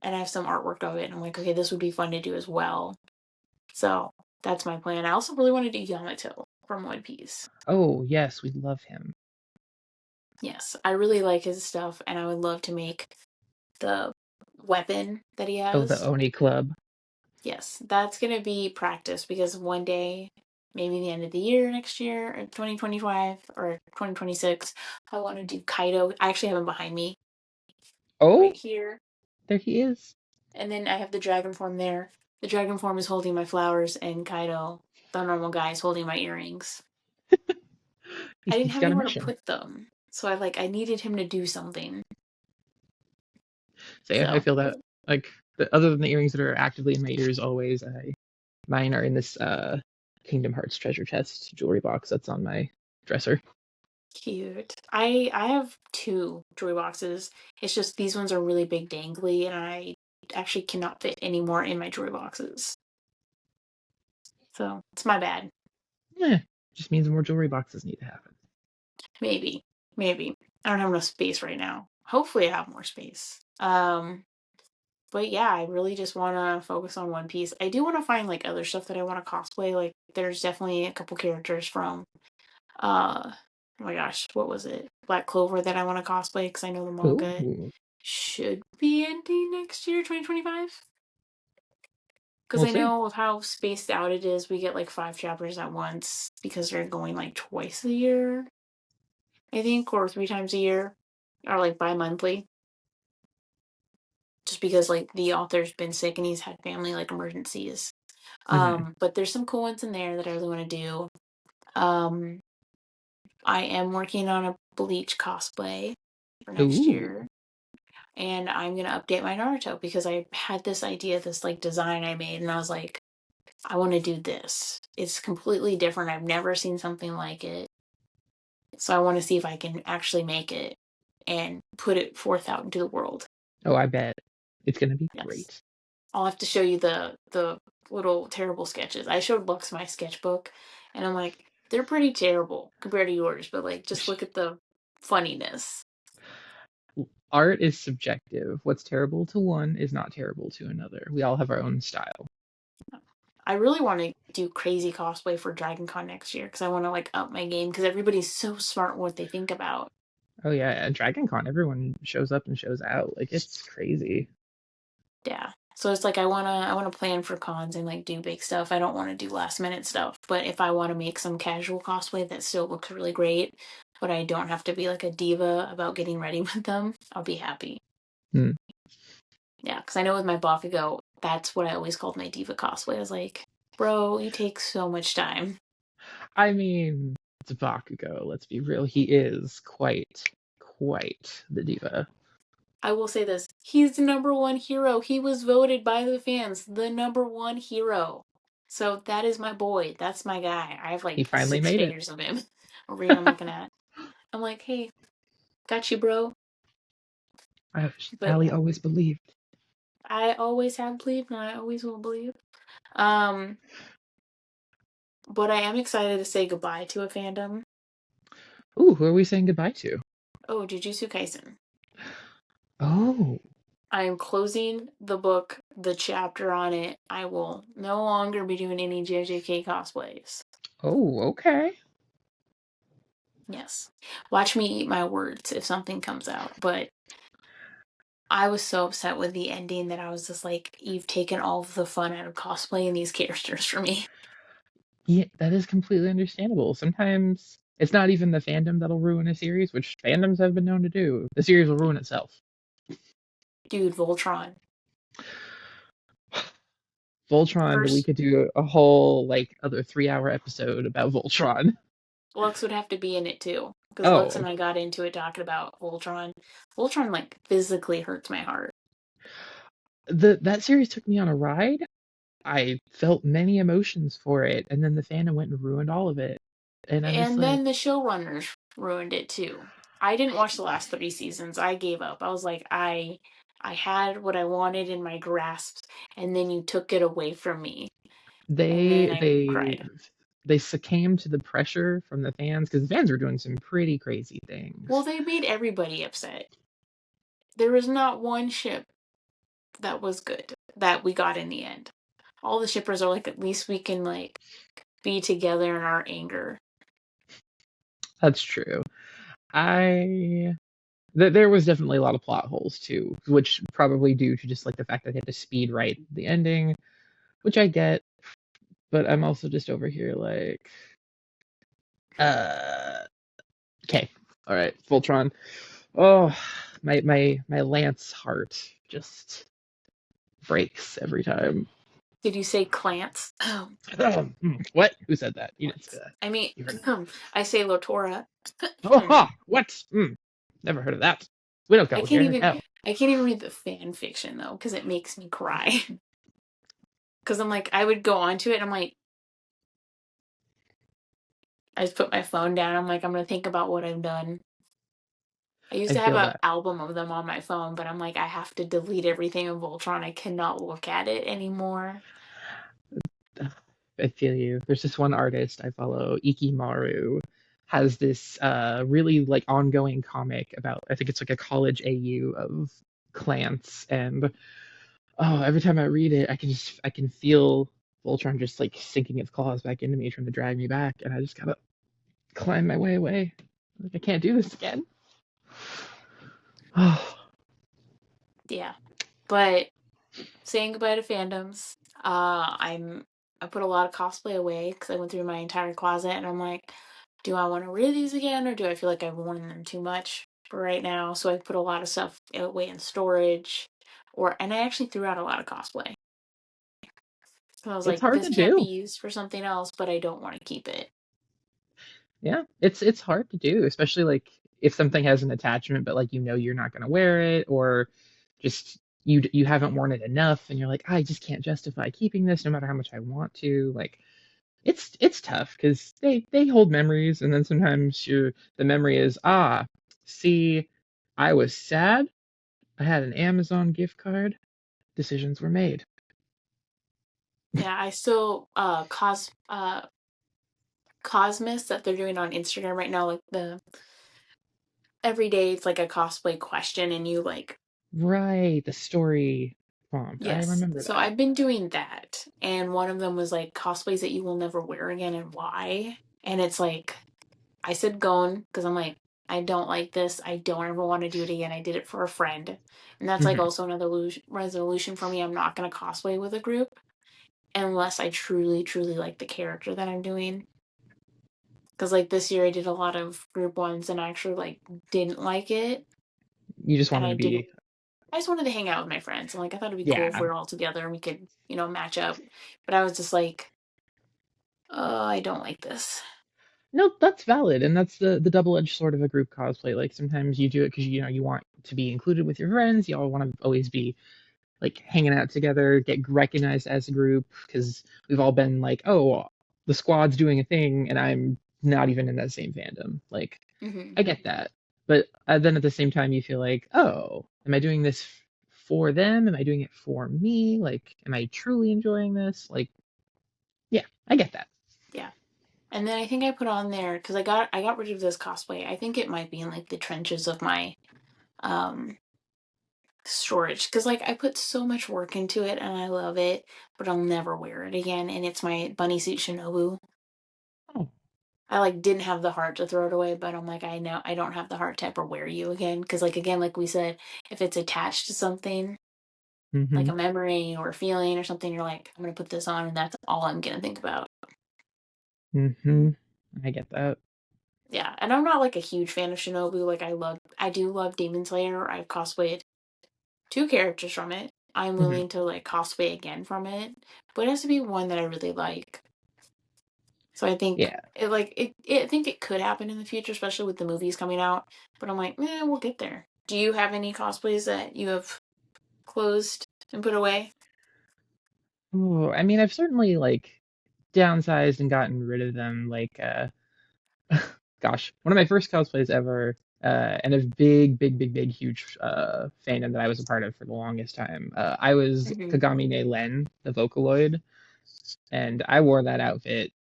and I have some artwork of it, and I'm like, okay, this would be fun to do as well. So that's my plan. I also really want to do Yamato. from One Piece. Oh, yes, we love him. Yes, I really like his stuff, and I would love to make the weapon that he Oh, the has. Oni Club. Yes, that's gonna be practice because one day, maybe the end of the year next year, or 2025 or 2026, I want to do Kaido. I actually have him behind me Oh, right here. there he is. And then I have the dragon form there. The dragon form is holding my flowers, and Kaido, the normal guy, is holding my earrings. I didn't He's have got a anywhere to mission. put them, so I needed him to do something. So yeah, I So feel that like other than the earrings that are actively in my ears always, mine are in this Kingdom Hearts treasure chest jewelry box that's on my dresser. cute. I have two jewelry boxes. It's just these ones are really big dangly, and I actually cannot fit any more in my jewelry boxes. So it's my bad. Yeah, just means more jewelry boxes need to happen. Maybe. Maybe. I don't have enough space right now. Hopefully I have more space. But yeah, I really just want to focus on One Piece. I do want to find like other stuff that I want to cosplay. Like there's definitely a couple characters from oh my gosh, what was it? Black Clover that I want to cosplay because I know the manga Ooh, should be ending next year, 2025. Because we'll I see. know with how spaced out it is, we get like 5 chapters at once because they're going like twice a year, I think, or 3 times a year, or like bi-monthly. Just because like the author's been sick and he's had family like emergencies. Hmm. But there's some cool ones in there that I really want to do. Um, I am working on a Bleach cosplay for next Ooh. year, and I'm gonna update my Naruto because I had this idea, this like design I made, and I was like, I want to do this. It's completely different. I've never seen something like it, so I want to see if I can actually make it and put it forth out into the world. Oh, I bet it's gonna be Yes. great. I'll have to show you the little terrible sketches. I showed Lux my sketchbook, and I'm like, they're pretty terrible compared to yours, but like, just look at the funniness. Art is subjective. What's terrible to one is not terrible to another. We all have our own style. I really want to do crazy cosplay for Dragon Con next year because I want to like up my game because everybody's so smart in what they think about. Oh yeah, at Dragon Con, everyone shows up and shows out. Like it's crazy. Yeah. So it's like I wanna plan for cons and like do big stuff. I don't want to do last minute stuff, but if I want to make some casual cosplay that still looks really great, but I don't have to be like a diva about getting ready with them, I'll be happy. Hmm. Yeah, because I know with my Bakugo, that's what I always called my diva cosplay. I was like, bro, you take so much time. I mean, it's Bakugo. Let's be real. He is quite the diva. I will say this: he's the number one hero. He was voted by the fans the number one hero. So that is my boy. That's my guy. I have He like finally six made it. figures of him over here. I'm looking at. I'm like, hey, got you, bro. But Allie yeah, always believed. I always have believed, and I always will believe. Um, but I am excited to say goodbye to a fandom. Ooh, who are we saying goodbye to? Oh, Jujutsu Kaisen. Oh, I am closing the book, the chapter on it. I will no longer be doing any JJK cosplays. oh, okay. Yes. Watch me eat my words if something comes out. But I was so upset with the ending that I was just like, you've taken all of the fun out of cosplaying these characters for me. Yeah, that is completely understandable. Sometimes it's not even the fandom that'll ruin a series, which fandoms have been known to do. The series will ruin itself. Dude, Voltron. Voltron, but we First, could do a whole like other 3 hour episode about Voltron. Lux would have to be in it too. Because Lux and Oh, I got into it talking about Voltron. Voltron, like, physically hurts my heart. that series took me on a ride. I felt many emotions for it, and then the fandom went and ruined all of it. And I'm just And like, then the showrunners ruined it too. I didn't watch the last 3 seasons. I gave up. I was like, I had what I wanted in my grasp, and then you took it away from me. And then they I they cried. they succumbed to the pressure from the fans because the fans were doing some pretty crazy Well, things. they made everybody upset. There was not one ship that was good that we got in the end. All the shippers are like, at least we can like be together in our anger. That's true. I there was definitely a lot of plot holes too, which probably due to just like the fact that they had to speed write the ending, which I get, but I'm also just over here like, uh, okay, all right, Voltron. Oh, my Lance heart just breaks every time. Did you say Clance? What? Who said that? You didn't say Clance. that. I mean, You heard that. I say Lotora. Oh, ha! What? Never heard of that. We don't I go can't here. even No. I can't even read the fan fiction though because it makes me cry. Because I'm like I would go onto it and I'm like I just put my phone down. I'm like I'm gonna think about what I've done. I used I to have feel an that. album of them on my phone, but I'm like I have to delete everything in Voltron. I cannot look at it anymore. I feel you. There's this one artist I follow, Ikimaru, has this really like ongoing comic about I think it's like a college AU of Clance and oh every time I read it I can feel Voltron just like sinking its claws back into me trying to drag me back and I just gotta climb my way away. Like I can't do this again. Oh, Yeah, but saying goodbye to fandoms. I put a lot of cosplay away because I went through my entire closet and I'm like, do I want to wear these again or do I feel like I've worn them too much for right now? So I put a lot of stuff away in storage, or and I actually threw out a lot of cosplay. So I was it's like, hard this to can't be do. used for something else, but I don't want to keep it. Yeah, it's hard to do, especially like if something has an attachment, but like you know you're not gonna wear it, or just you haven't worn it enough, and you're like, I just can't justify keeping this, no matter how much I want to. Like it's tough because they hold memories, and then sometimes the memory is see, I was sad. I had an Amazon gift card. Decisions were made. Yeah, I still Cosmos that they're doing on Instagram right now, like the every day it's like a cosplay question and you like Right, the story prompt. I yes. remember So that. I've been doing that. And one of them was like cosplays that you will never wear again and why. And it's like, I said gone because I'm like, I don't like this. I don't ever want to do it again. I did it for a friend. And that's like Hmm. also another resolution for me. I'm not going to cosplay with a group unless I truly, truly like the character that I'm doing. Because like this year I did a lot of group ones and I actually like didn't like it. You just And wanted to be, I just wanted to hang out with my friends. And like I thought it'd be cool if yeah. we were all together and we could, match up. But I was just like, oh, I don't like this. No, that's valid, and that's the double-edged sword of a group cosplay. Like sometimes you do it because you know you want to be included with your friends. You all want to always be like hanging out together, get recognized as a group because we've all been like, oh, the squad's doing a thing, and I'm not even in that same fandom. Like Hmm. I get that, but then at the same time you feel like, oh, am I doing this for them? Am I doing it for me? Like, am I truly enjoying this? Like, yeah, I get that. Yeah. And then I think I put on there because I got rid of this cosplay. I think it might be in like the trenches of my um storage because like I put so much work into it and I love it, but I'll never wear it again. And it's my bunny suit Shinobu. Oh, I like didn't have the heart to throw it away, but I'm like I know I don't have the heart to ever wear you again because like again like we said, if it's attached to something like mm-hmm, a memory or a feeling or something, you're like I'm gonna put this on and that's all I'm gonna think about. mm-hmm. I get that. Yeah, and I'm not like a huge fan of Shinobu. Like I do love Demon Slayer. I've cosplayed two characters from it. I'm Mm-hmm. willing to like cosplay again from it, but it has to be one that I really like. So I think Yeah. I think it could happen in the future, especially with the movies coming out. But I'm like, we'll get there. Do you have any cosplays that you have closed and put away? Oh, I mean, I've certainly like downsized and gotten rid of them. Like, gosh, one of my first cosplays ever, and a big, huge fandom that I was a part of for the longest time. I was Hmm. Kagami ne Len, the Vocaloid, and I wore that outfit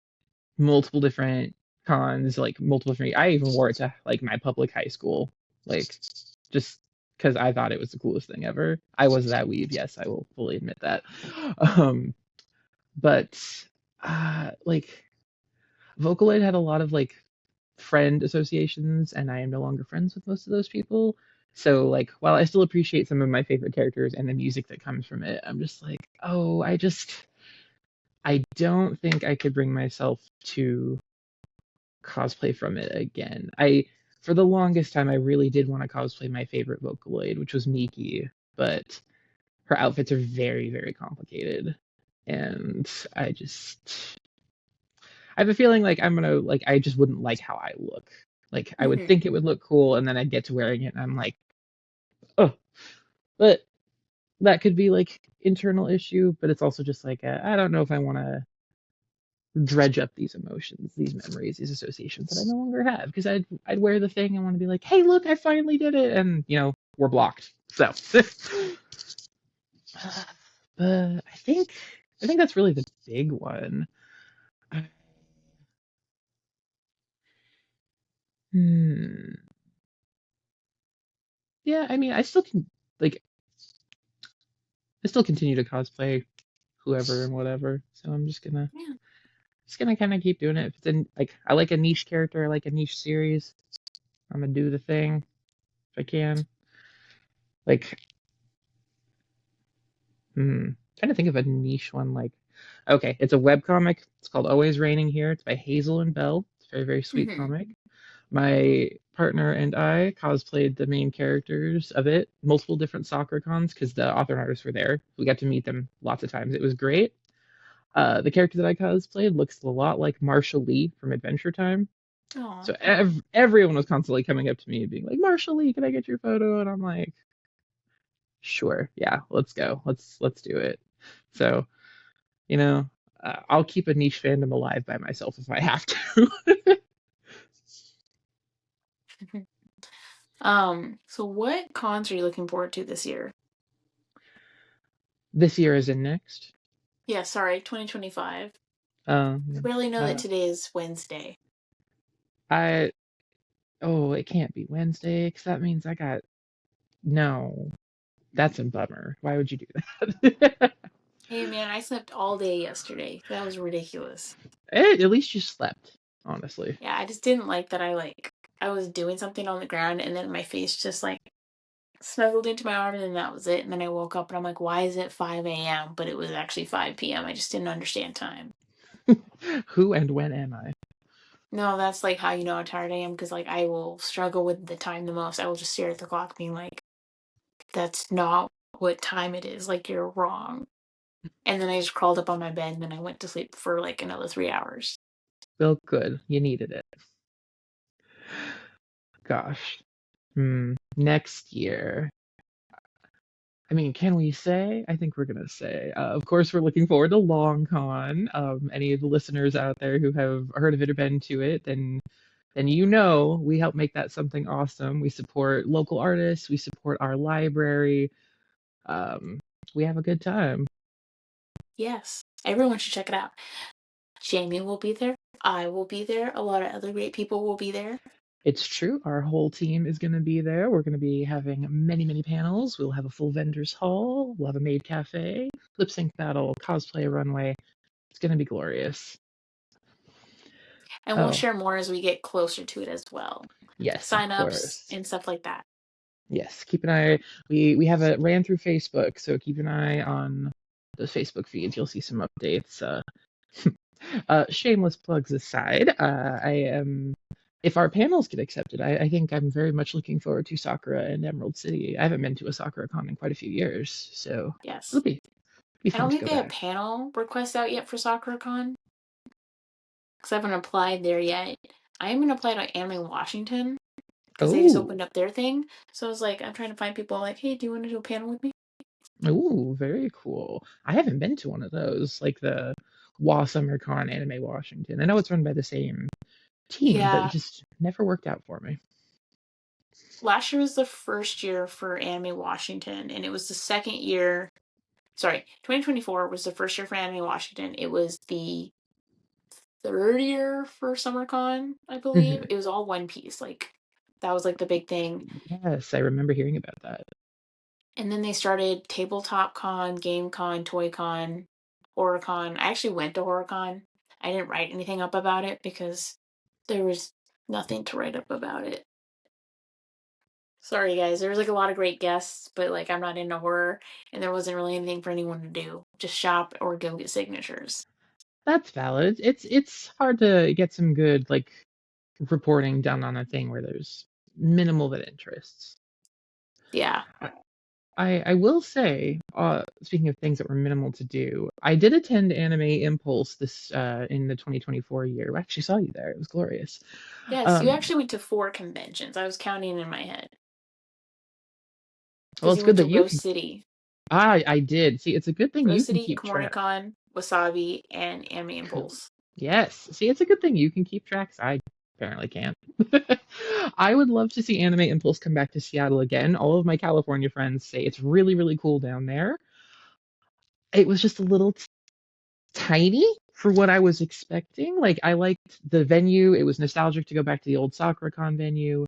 multiple different cons, like multiple different. I even wore it to like my public high school, like just because I thought it was the coolest thing ever. I was that weeb, yes, I will fully admit that. Um, but like Vocaloid had a lot of like friend associations, and I am no longer friends with most of those people. So like while I still appreciate some of my favorite characters and the music that comes from it, I'm just like, oh, I don't think I could bring myself to cosplay from it again. I For the longest time I really did want to cosplay my favorite Vocaloid, which was Miki, but her outfits are very, very complicated. And I just I have a feeling like I'm gonna like I just wouldn't like how I look. Like I would Hmm. think it would look cool, and then I'd get to wearing it, and I'm like, oh. But that could be like internal issue, but it's also just like I don't know if I want to dredge up these emotions, these memories, these associations that I no longer have because I'd wear the thing and want to be like, hey, look, I finally did it, and we're blocked. So, but I think that's really the big one. Hmm. Yeah, I mean, like I still continue to cosplay whoever and whatever. So I'm Yeah. just gonna kind of keep doing it. If it's in like I like a niche character, I like a niche series, I'm gonna do the thing if I can. Like, trying to think of a niche one. Like, okay, it's a web comic. It's called Always Raining Here. It's by Hazel and Bell. It's a very, very sweet Hmm. comic. My partner and I cosplayed the main characters of it, multiple different soccer cons, because the author and artists were there. We got to meet them lots of times. It was great. The character that I cosplayed looks a lot like Marshall Lee from Adventure Time. Oh. So everyone was constantly coming up to me and being like, "Marshall Lee, can I get your photo?" And I'm like, "Sure, yeah, let's go. Let's do it." So you know, I'll keep a niche fandom alive by myself if I have to. So what cons are you looking forward to this year? This year is in next. Yeah, sorry, 2025. I Yeah. barely know that Uh, today is Wednesday. I Oh, it can't be Wednesday because that means I got no. That's a bummer. Why would you do that? Hey man, I slept all day yesterday. That was ridiculous. At least you slept, honestly. Yeah, I just didn't like that I was doing something on the ground and then my face just like snuggled into my arm and then that was it. And then I woke up and I'm like, why is it 5 a.m.? But it was actually 5 p.m. I just didn't understand time. Who and when am I? No, that's like how you know how tired I am because like I will struggle with the time the most. I will just stare at the clock being like, that's not what time it is. Like you're wrong. And then I just crawled up on my bed and then I went to sleep for like another 3 hours. Well, good. You needed it. Gosh. Next year. I mean, can we say? I think we're gonna say. Of course, we're looking forward to Long Con. Any of the listeners out there who have heard of it or been to it, then we help make that something awesome. We support local artists. We support our library. Um, we have a good time. Yes, everyone should check it out. Jamie will be there. I will be there. A lot of other great people will be there. It's true. Our whole team is going to be there. We're going to be having many, many panels. We'll have a full vendors hall. We'll have a maid cafe, lip sync battle, cosplay runway. It's going to be glorious. And we'll Oh, share more as we get closer to it as well. yes, of Sign-ups course. and stuff like that. Yes, keep an eye. We have it ran through Facebook, so keep an eye on those Facebook feeds. You'll see some updates. Shameless plugs aside, I am. If our panels get accepted, I think I'm very much looking forward to Sakura and Emerald City. I haven't been to a Sakura con in quite a few years, so it'll Yes. be I fun don't to think go they have back. panel requests out yet for SoccerCon because I haven't applied there yet. I am going to apply to Anime Washington because they just Oh, opened up their thing. So I was like, I'm trying to find people like, hey, do you want to do a panel with me? oh, very cool. I haven't been to one of those, like the WA Summer Con Anime Washington. I know it's run by the same team, but it Yeah. just never worked out for me. Last year was the first year for Anime Washington, and it was the second year. Sorry, 2024 was the first year for Anime Washington. It was the third year for SummerCon, I believe. Mhm. It was all One Piece. Like, that was like the big thing. Yes, I remember hearing about that. And then they started Tabletop Con, Game Con, Toy Con, Horror Con. I actually went to Horror Con. I didn't write anything up about it because there was nothing to write up about it. Sorry, guys. There was like a lot of great guests, but like I'm not into horror, and there wasn't really anything for anyone to do. Just shop or go get signatures. That's valid. It's hard to get some good like reporting done on a thing where there's minimal of interests. Yeah. I will say, speaking of things that were minimal to do, I did attend Anime Impulse this in the 2024 year. I actually saw you there. It was glorious. Yes, you Um, actually went to 4 conventions. I was counting in my head well, because it's you good went to that you Rose can. City, I did. See, it's a good thing you Rose can City, keep track. Komoricon, Wasabi, and Anime Impulse. Yes. See, it's a good thing you can keep tracks. I apparently can't. I would love to see Anime Impulse come back to Seattle again. All of my California friends say it's really, really cool down there. It was just a little tiny for what I was expecting. Like, I liked the venue. It was nostalgic to go back to the old SakuraCon venue,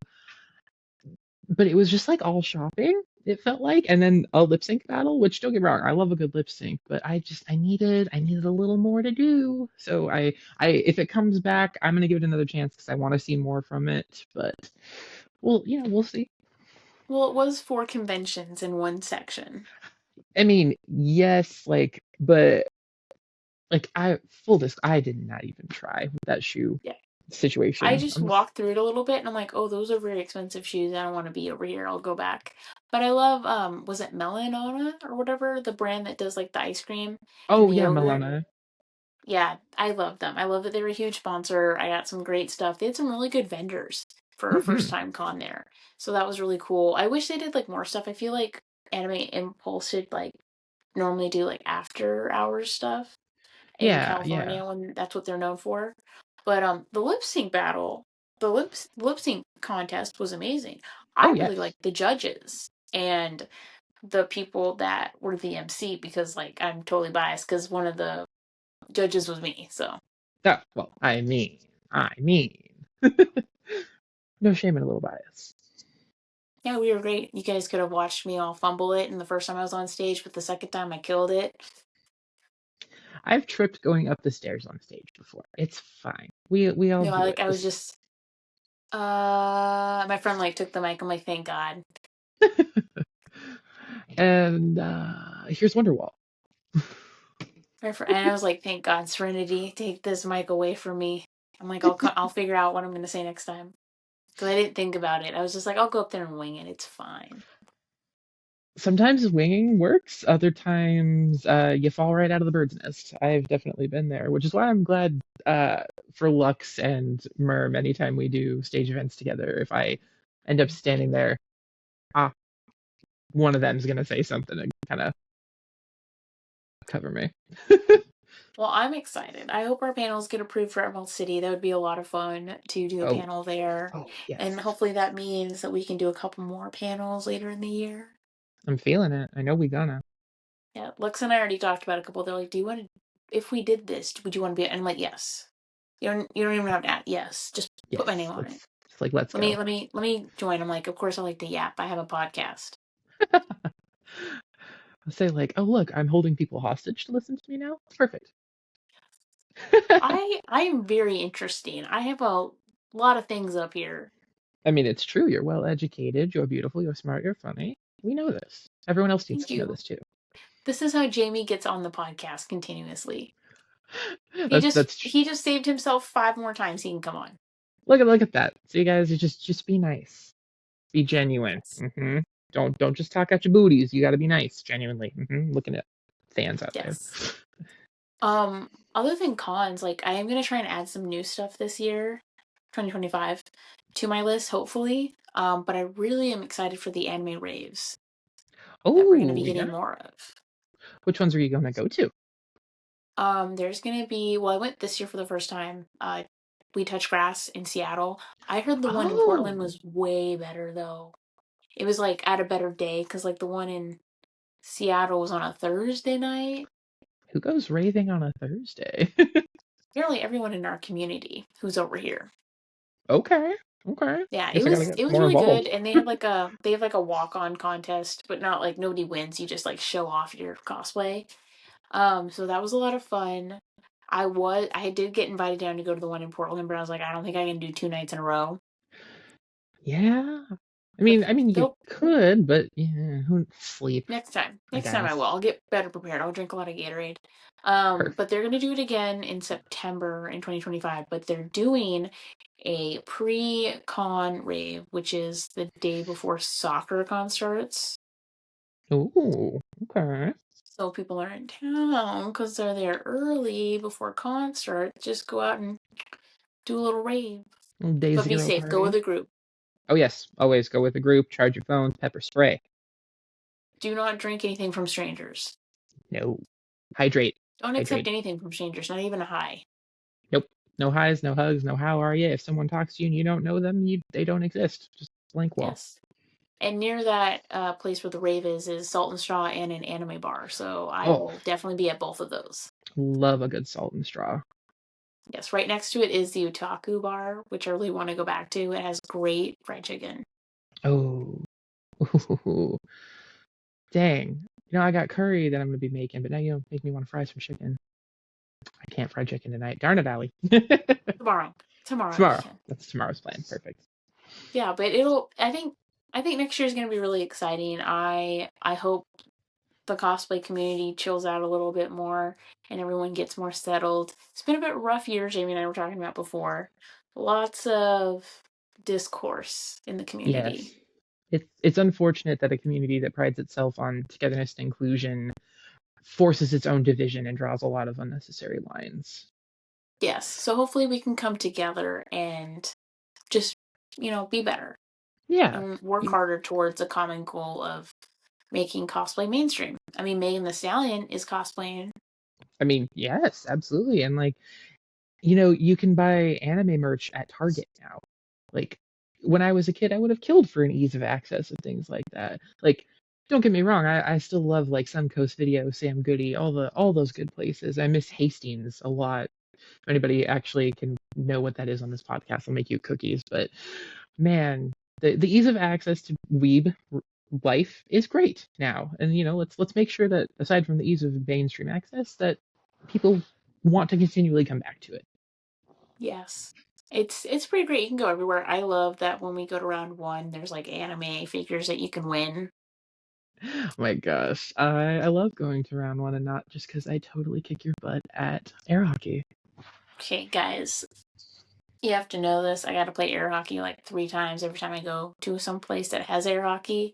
but it was just like all shopping. It felt like, and then a lip sync battle. Which don't get me wrong, I love a good lip sync, but I needed a little more to do. So if it comes back, I'm gonna give it another chance because I want to see more from it. But well, we'll see. Well, it was 4 conventions in one section. I mean, yes, like, but like I did not even try with that shoe Yeah. I situation. just walked through it a little bit and I'm like, oh, those are very expensive shoes. I don't want to be over here. I'll go back. But I love, was it Melanona or whatever? The brand that does like the ice cream and Oh the yeah, yogurt. Milana. Yeah, I love them. I love that they're a huge sponsor. I got some great stuff. They had some really good vendors for a first Hmm. time con there. So that was really cool. I wish they did like more stuff. I feel like Anime Impulse should like normally do like after hours stuff in Yeah, yeah. California when that's what they're known for. But the lip sync battle, the lip sync contest was amazing. I Oh really yes. liked the judges and the people that were the MC because like I'm totally biased because one of the judges was me. So Oh, well, I mean, no shame in a little bias. yeah, we were great. You guys could have watched me all fumble it, and the first time I was on stage, but the second time I killed it. I've tripped going up the stairs on stage before. It's fine. We all No, I do like it. I was This just my friend like took the mic. I'm like, thank God. and here's Wonderwall. And I was like, thank God, Serenity, take this mic away from me. I'm like, I'll figure out what I'm gonna say next time because I didn't think about it. I was just like, I'll go up there and wing it. It's fine. Sometimes winging works. Other times you fall right out of the bird's nest. I've definitely been there, which is why I'm glad for Lux and Merm. Anytime we do stage events together, if I end up standing there, ah, one of them's gonna say something and kind of cover me. Well, I'm excited. I hope our panels get approved for Emerald City. That would be a lot of fun to do a Oh, panel there. oh And yes. hopefully that means that we can do a couple more panels later in the year. I'm feeling it. I know we gonna. Yeah, Lux and I already talked about a couple. They're like, "Do you want to? If we did this, would you want to be?" And I'm like, "Yes." You don't even have to ask. Yes, just put my Yes. name on it. Let's go. Let me join. I'm like, of course I like to yap. I have a podcast. I'll say like, oh look, I'm holding people hostage to listen to me now. It's perfect. I am very interesting. I have a lot of things up here. I mean, it's true. You're well educated. You're beautiful. You're smart. You're funny. We know this. Everyone else needs Thank to know you. this too. This is how Jamie gets on the podcast continuously. That's that's. He just saved himself 5 more times he can come on. Look at that. See, guys, you just be nice. Be genuine. Yes. Don't just talk out your booties. You got to be nice, genuinely. Looking at fans out there. Yes. Other than cons, like I am gonna try and add some new stuff this year, 2025, to my list, hopefully. But I really am excited for the anime raves that we're gonna be Oh getting yeah. more of. Which ones are you gonna go to? There's gonna be well, I went this year for the first time. We Touch Grass in Seattle. I heard the one in Portland Oh, was way better though. It was like at a better day because like the one in Seattle was on a Thursday night. who goes raving on a Thursday? Apparently everyone in our community who's over here. Okay, okay. Yeah, Guess I gotta get it was more really involved. good, and they have like a walk on contest, but not like nobody wins. You just like show off your cosplay. So that was a lot of fun. I did get invited down to go to the one in Portland, but I was like, I don't think I can do 2 nights in a row. Yeah. But I mean, you they'll could, but yeah, who sleep, next time. I Next time I will. guess. I'll get better prepared. I'll drink a lot of Gatorade. But Perfect. they're gonna do it again in September in 2025. But they're doing a pre-con rave, which is the day before soccer con starts. Ooh, okay. So people are in town because they're there early before con starts. Just go out and do a little rave. Little day But be zero safe. Go with party. a group. Oh yes, always go with a group. Charge your phone. Pepper spray. Do not drink anything from strangers. No. Hydrate. Don't accept Hydrate. anything from strangers, not even a hi. Nope. No highs, no hugs, no how are you. If someone talks to you and you don't know them, they don't exist. Just blank wall. Yes. And near that place where the rave is Salt and Straw and an anime bar. So I Oh, will definitely be at both of those. love a good salt and straw. Yes, right next to it is the Otaku bar, which I really want to go back to. It has great fried chicken. Oh, dang. I got curry that I'm gonna be making, but now you make me want to fry some chicken. I can't fry chicken tonight. Darn it, Allie. Tomorrow. Tomorrow you Tomorrow. can. That's tomorrow's plan. Perfect. Yeah, but I think next year is going to be really exciting. I hope the cosplay community chills out a little bit more and everyone gets more settled. It's been a bit rough year, Jamie and I were talking about before. Lots of discourse in the community. Yes. It's unfortunate that a community that prides itself on togetherness and inclusion forces its own division and draws a lot of unnecessary lines. Yes, so hopefully we can come together and just, be better Yeah. and work harder towards a common goal of making cosplay mainstream. I mean, Megan the Stallion is cosplaying. I mean, yes, absolutely. And like, you can buy anime merch at Target now. Like, when I was a kid, I would have killed for an ease of access of things like that. Like, don't get me wrong, I still love like Suncoast Video, Sam Goody, all those good places. I miss Hastings a lot. If anybody actually can know what that is on this podcast, I'll make you cookies. But man, the ease of access to life is great now. And let's make sure that aside from the ease of mainstream access, that people want to continually come back to it. Yes. It's pretty great. You can go everywhere. I love that when we go to round one, there's like anime figures that you can win. Oh my gosh, I love going to round one, and not just because I totally kick your butt at air hockey. Okay, guys, you have to know this. I got to play air hockey like 3 times every time I go to some place that has air hockey.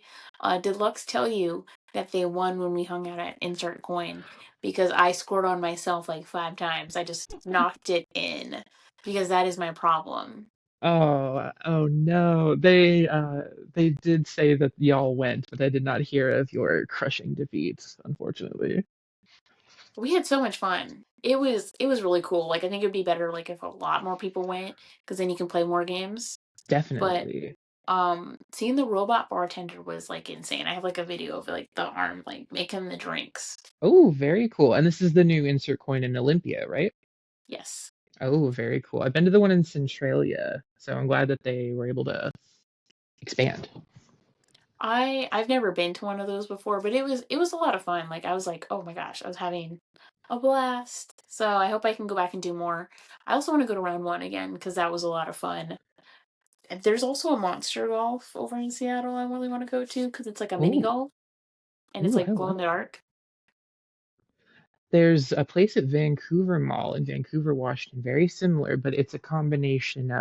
Did Lux tell you that they won when we hung out at Insert Coin? Because I scored on myself like 5 times. I just knocked it in because that is my problem. Oh no. They did say that y'all went, but I did not hear of your crushing defeats, unfortunately. We had so much fun. It was really cool. Like I think it'd be better like if a lot more people went because then you can play more games. But Definitely. seeing the robot bartender was like insane. I have like a video of like the arm like making the drinks. Oh, very cool. And this is the new insert coin in Olympia, right? Yes. Oh, very cool. I've been to the one in Centralia, so I'm glad that they were able to expand. I've never been to one of those before, but it was a lot of fun. Like I was like, "Oh my gosh, I was having a blast." So I hope I can go back and do more. I also want to go to round 1 again because that was a lot of fun. And there's also a monster golf over in Seattle I really want to go to because it's like a mini Oh, golf and it's ooh, I like glow in love the it. dark. There's a place at Vancouver Mall in Vancouver, Washington, very similar, but it's a combination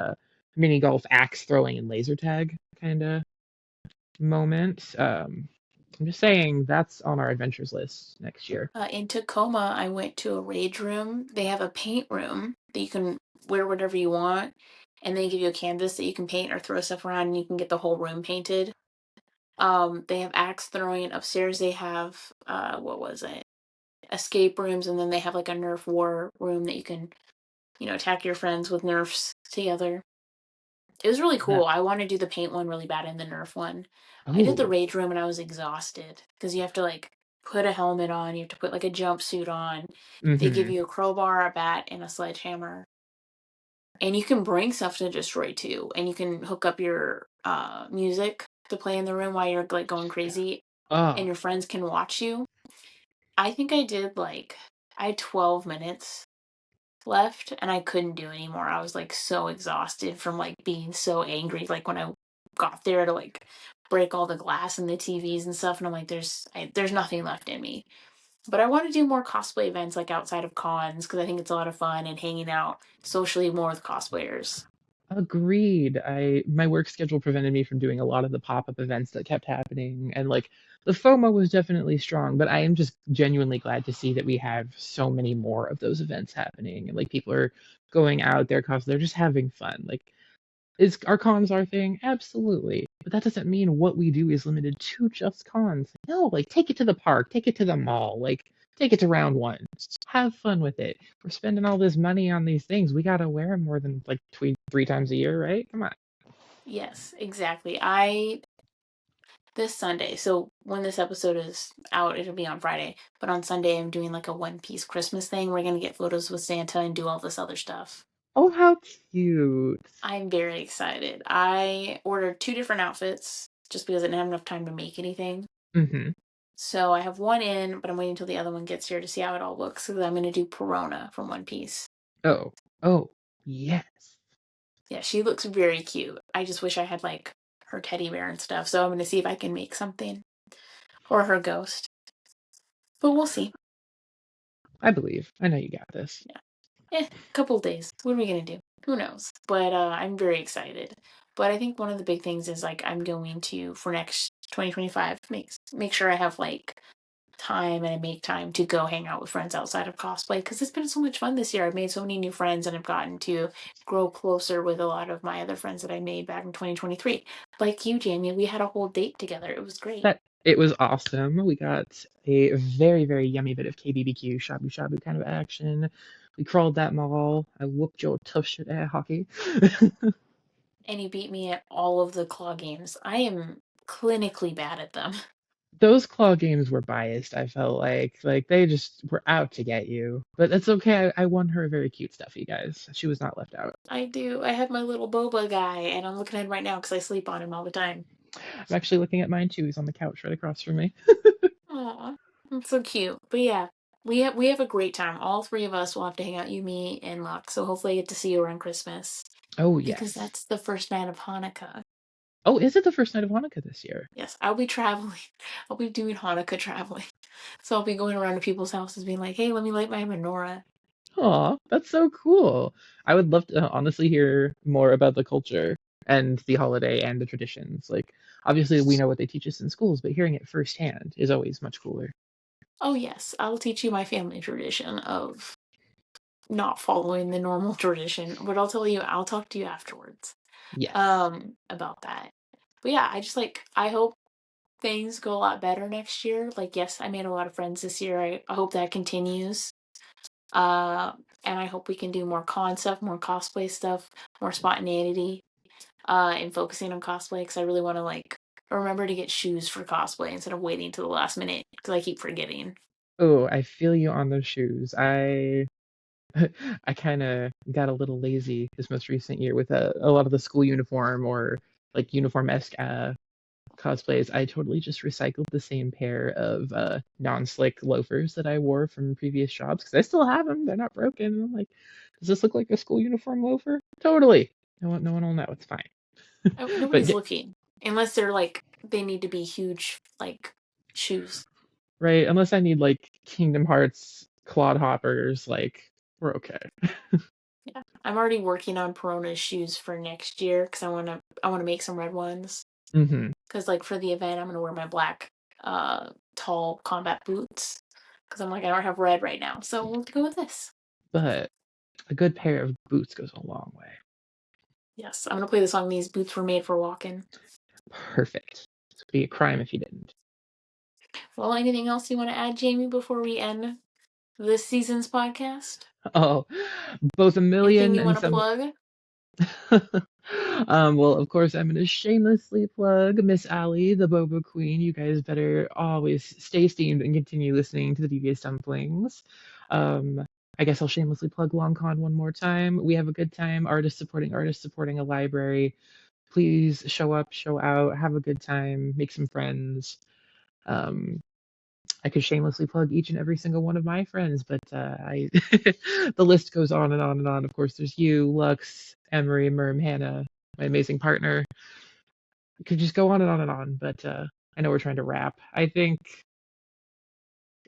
mini golf, axe throwing, and laser tag kind of moment. I'm just saying that's on our adventures list next year. In Tacoma, I went to a rage room. They have a paint room that you can wear whatever you want, and they give you a canvas that you can paint or throw stuff around, and you can get the whole room painted. They have axe throwing upstairs. They have what was it? Escape rooms, and then they have like a Nerf war room that you can, attack your friends with Nerfs together. It was really That cool. I want to do the paint one really bad and the Nerf one. I did the oh, rage room and I was exhausted because you have to like put a helmet on, you have to put like a jumpsuit on. They give mm-hmm. you a crowbar, a bat, and a sledgehammer. And you can bring stuff to destroy too. And you can hook up your music to play in the room while you're like going crazy and Oh, your friends can watch you. I think I did like I had 12 minutes left and I couldn't do anymore. I was like so exhausted from like being so angry like when I got there to like break all the glass and the TVs and stuff and I'm like there's nothing left in me. But I want to do more cosplay events like outside of cons because I think it's a lot of fun and hanging out socially more with cosplayers. Agreed. My work schedule prevented me from doing a lot of the pop-up events that kept happening, and like the FOMO was definitely strong, but I am just genuinely glad to see that we have so many more of those events happening, and like people are going out there cause they're just having fun. Like, is our cons our thing? Absolutely. But that doesn't mean what we do is limited to just cons. No, like take it to the park, take it to the mall, like take it to round one. Have fun with it. We're spending all this money on these things. We gotta wear them more than like 3 times a year, right? Come on. Yes, exactly. I this Sunday. So when this episode is out, it'll be on Friday. But on Sunday, I'm doing like a One Piece Christmas thing. We're gonna get photos with Santa and do all this other stuff. Oh, how cute. I'm very excited. I ordered two different outfits just because I didn't have enough time to make anything. Mm-hmm. So I have one in, but I'm waiting until the other one gets here to see how it all looks. Because I'm gonna do Perona from One Piece. Oh, oh, yes. Yeah, she looks very cute. I just wish I had like her teddy bear and stuff. So I'm gonna see if I can make something or her ghost. But we'll see. I believe. I know you got this. Couple days. What are we gonna do? Who knows? But I'm very excited. But I think one of the big things is like I'm going to for next 2025 make sure I have like time and I make time to go hang out with friends outside of cosplay because it's been so much fun this year. I've made so many new friends and I've gotten to grow closer with a lot of my other friends that I made back in 2023. Like you, Jamie, we had a whole date together. It was great. That it was awesome. We got a very, very yummy bit of KBBQ, shabu shabu kind of action. We crawled that mall. I whooped your tough shit at hockey. And you beat me at all of the claw games. I am clinically bad at them. Those claw games were biased, I felt like they just were out to get you. But that's okay. I won her a very cute stuffy, guys. She was not left out. I do. I have my little boba guy, and I'm looking at him right now because I sleep on him all the time. I'm actually looking at mine too. He's on the couch right across from me. Aw, that's so cute. But yeah, we have a great time. All three of us will have to hang out, you, me, and Luck. So hopefully I get to see you around Christmas Oh because yes. that's the first night of Hanukkah. Oh, is it the first night of Hanukkah this year? Yes, I'll be traveling. I'll be doing Hanukkah traveling. So I'll be going around to people's houses being like, hey, let me light my menorah. Aw, that's so cool. I would love to honestly hear more about the culture and the holiday and the traditions. Like, obviously, we know what they teach us in schools, but hearing it firsthand is always much cooler. Oh, yes, I'll teach you my family tradition of not following the normal tradition, but I'll talk to you afterwards Yes. about that. But yeah, I hope things go a lot better next year. Like yes, I made a lot of friends this year. I hope that continues. Uh and I hope we can do more con stuff, more cosplay stuff, more spontaneity, and focusing on cosplay because I really want to like remember to get shoes for cosplay instead of waiting to the last minute because I keep forgetting. Oh, I feel you on those shoes. I kind of got a little lazy this most recent year with a lot of the school uniform or like uniform-esque cosplays. I totally just recycled the same pair of non-slick loafers that I wore from previous jobs because I still have them. They're not broken. And I'm like, does this look like a school uniform loafer? Totally. No one will know. It's fine. But Nobody's yeah, looking unless they're like they need to be huge like shoes. right. Unless I need like Kingdom Hearts clod hoppers, like we're okay. Yeah, I'm already working on Perona's shoes for next year because I want to make some red ones. Hmm. Because like for the event, I'm gonna wear my black, tall combat boots. Because I'm like I don't have red right now, so we'll go with this. But a good pair of boots goes a long way. Yes, I'm gonna play the song "These Boots Were Made for Walking." Perfect. It would be a crime if you didn't. Well, anything else you want to add, Jamie, before we end this season's podcast? Oh, both a Anything million you and want to some. plug? Well, of course, I'm going to shamelessly plug Miss Allie, the Boba Queen. You guys better always stay steamed and continue listening to the Devious Dumplings. Um, I guess I'll shamelessly plug Long Con one more time. We have a good time, artists supporting a library. Please show up, show out, have a good time, make some friends. Um, I could shamelessly plug each and every single one of my friends, but I the list goes on and on and on. Of course, there's you, Lux, Emery, Merm, Hannah, my amazing partner. I could just go on and on and on, but I know we're trying to wrap. I think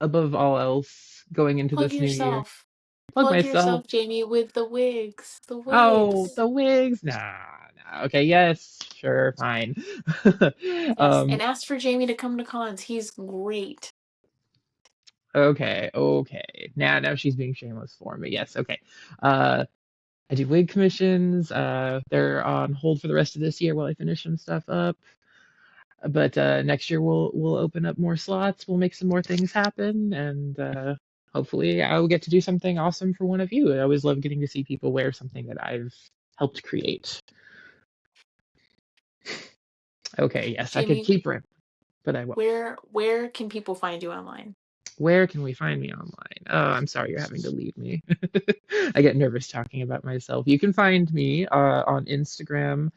above all else, going into Plug this new year, yourself. plug Plug myself. yourself, Jamie, with the wigs. The Oh, wigs. the wigs. Nah, nah. Okay, yes, sure, fine. Yes, um, and ask for Jamie to come to cons. He's great. okay, okay. Now she's being shameless for me. Yes, okay. Uh, I do wig commissions. They're on hold for the rest of this year while I finish some stuff up. But next year we'll open up more slots. We'll make some more things happen, and hopefully I will get to do something awesome for one of you. I always love getting to see people wear something that I've helped create. Okay, yes, I could Jamie, keep rambling, but I won't. where can people find you online? Where can we find me online? Oh, I'm sorry you're having to leave me. I get nervous talking about myself. You can find me on Instagram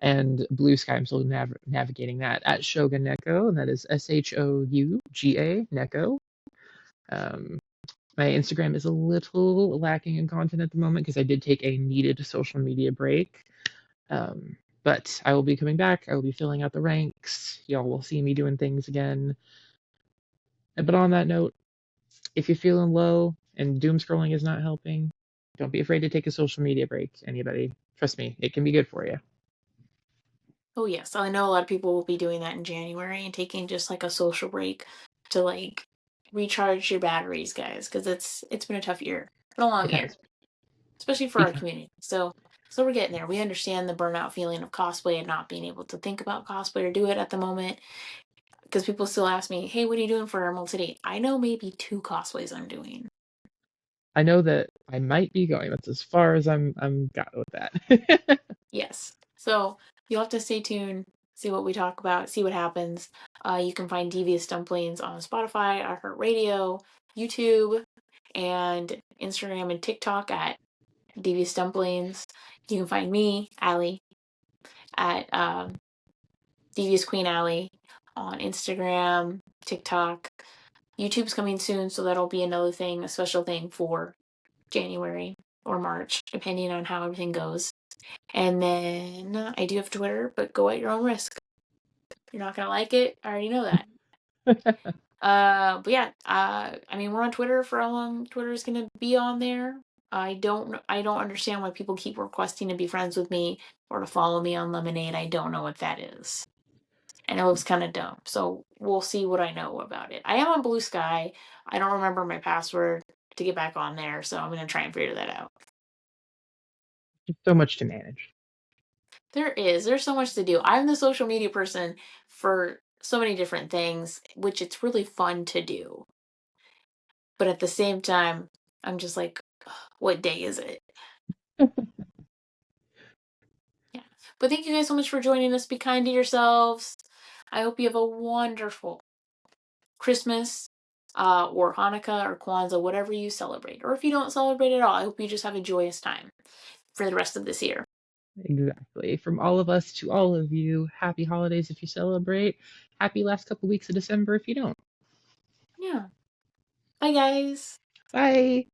and Blue Sky. I'm still navigating that at Shouganeko, and that is Shouga Neko. Um, my Instagram is a little lacking in content at the moment because I did take a needed social media break. But I will be coming back. I will be filling out the ranks. Y'all will see me doing things again. But on that note, if you're feeling low and doom scrolling is not helping, don't be afraid to take a social media break, anybody. Trust me, it can be good for you. Oh yes, I know a lot of people will be doing that in January and taking just like a social break to like recharge your batteries, guys, because it's been a tough year, been a long It year, has. especially for It our has. community. So we're getting there. We understand the burnout feeling of cosplay and not being able to think about cosplay or do it at the moment. Because people still ask me, "Hey, what are you doing for Emerald City?" I know maybe 2 cosplays I'm doing. I know that I might be going. That's as far as I'm got with that. Yes. So you'll have to stay tuned, see what we talk about, see what happens. You can find Devious Dumplings on Spotify, iHeartRadio, YouTube, and Instagram and TikTok at Devious Dumplings. You can find me, Allie, at Devious Queen Allie on Instagram, TikTok. YouTube's coming soon, so that'll be another thing, a special thing for January or March, depending on how everything goes. And then I do have Twitter, but go at your own risk. You're not gonna like it. I already know that. But yeah, I mean, we're on Twitter for how long Twitter is gonna be on there. I don't understand why people keep requesting to be friends with me or to follow me on Lemonade. I don't know what that is, and it looks kind of dumb. So we'll see what I know about it. I am on Blue Sky. I don't remember my password to get back on there, so I'm gonna try and figure that out. So much to manage. There's so much to do. I'm the social media person for so many different things, which it's really fun to do. But at the same time, I'm just like, what day is it? Yeah. But thank you guys so much for joining us. Be kind to yourselves. I hope you have a wonderful Christmas, or Hanukkah or Kwanzaa, whatever you celebrate. Or if you don't celebrate at all, I hope you just have a joyous time for the rest of this year. Exactly. From all of us to all of you, happy holidays if you celebrate. Happy last couple weeks of December if you don't. Yeah. Bye, guys. Bye.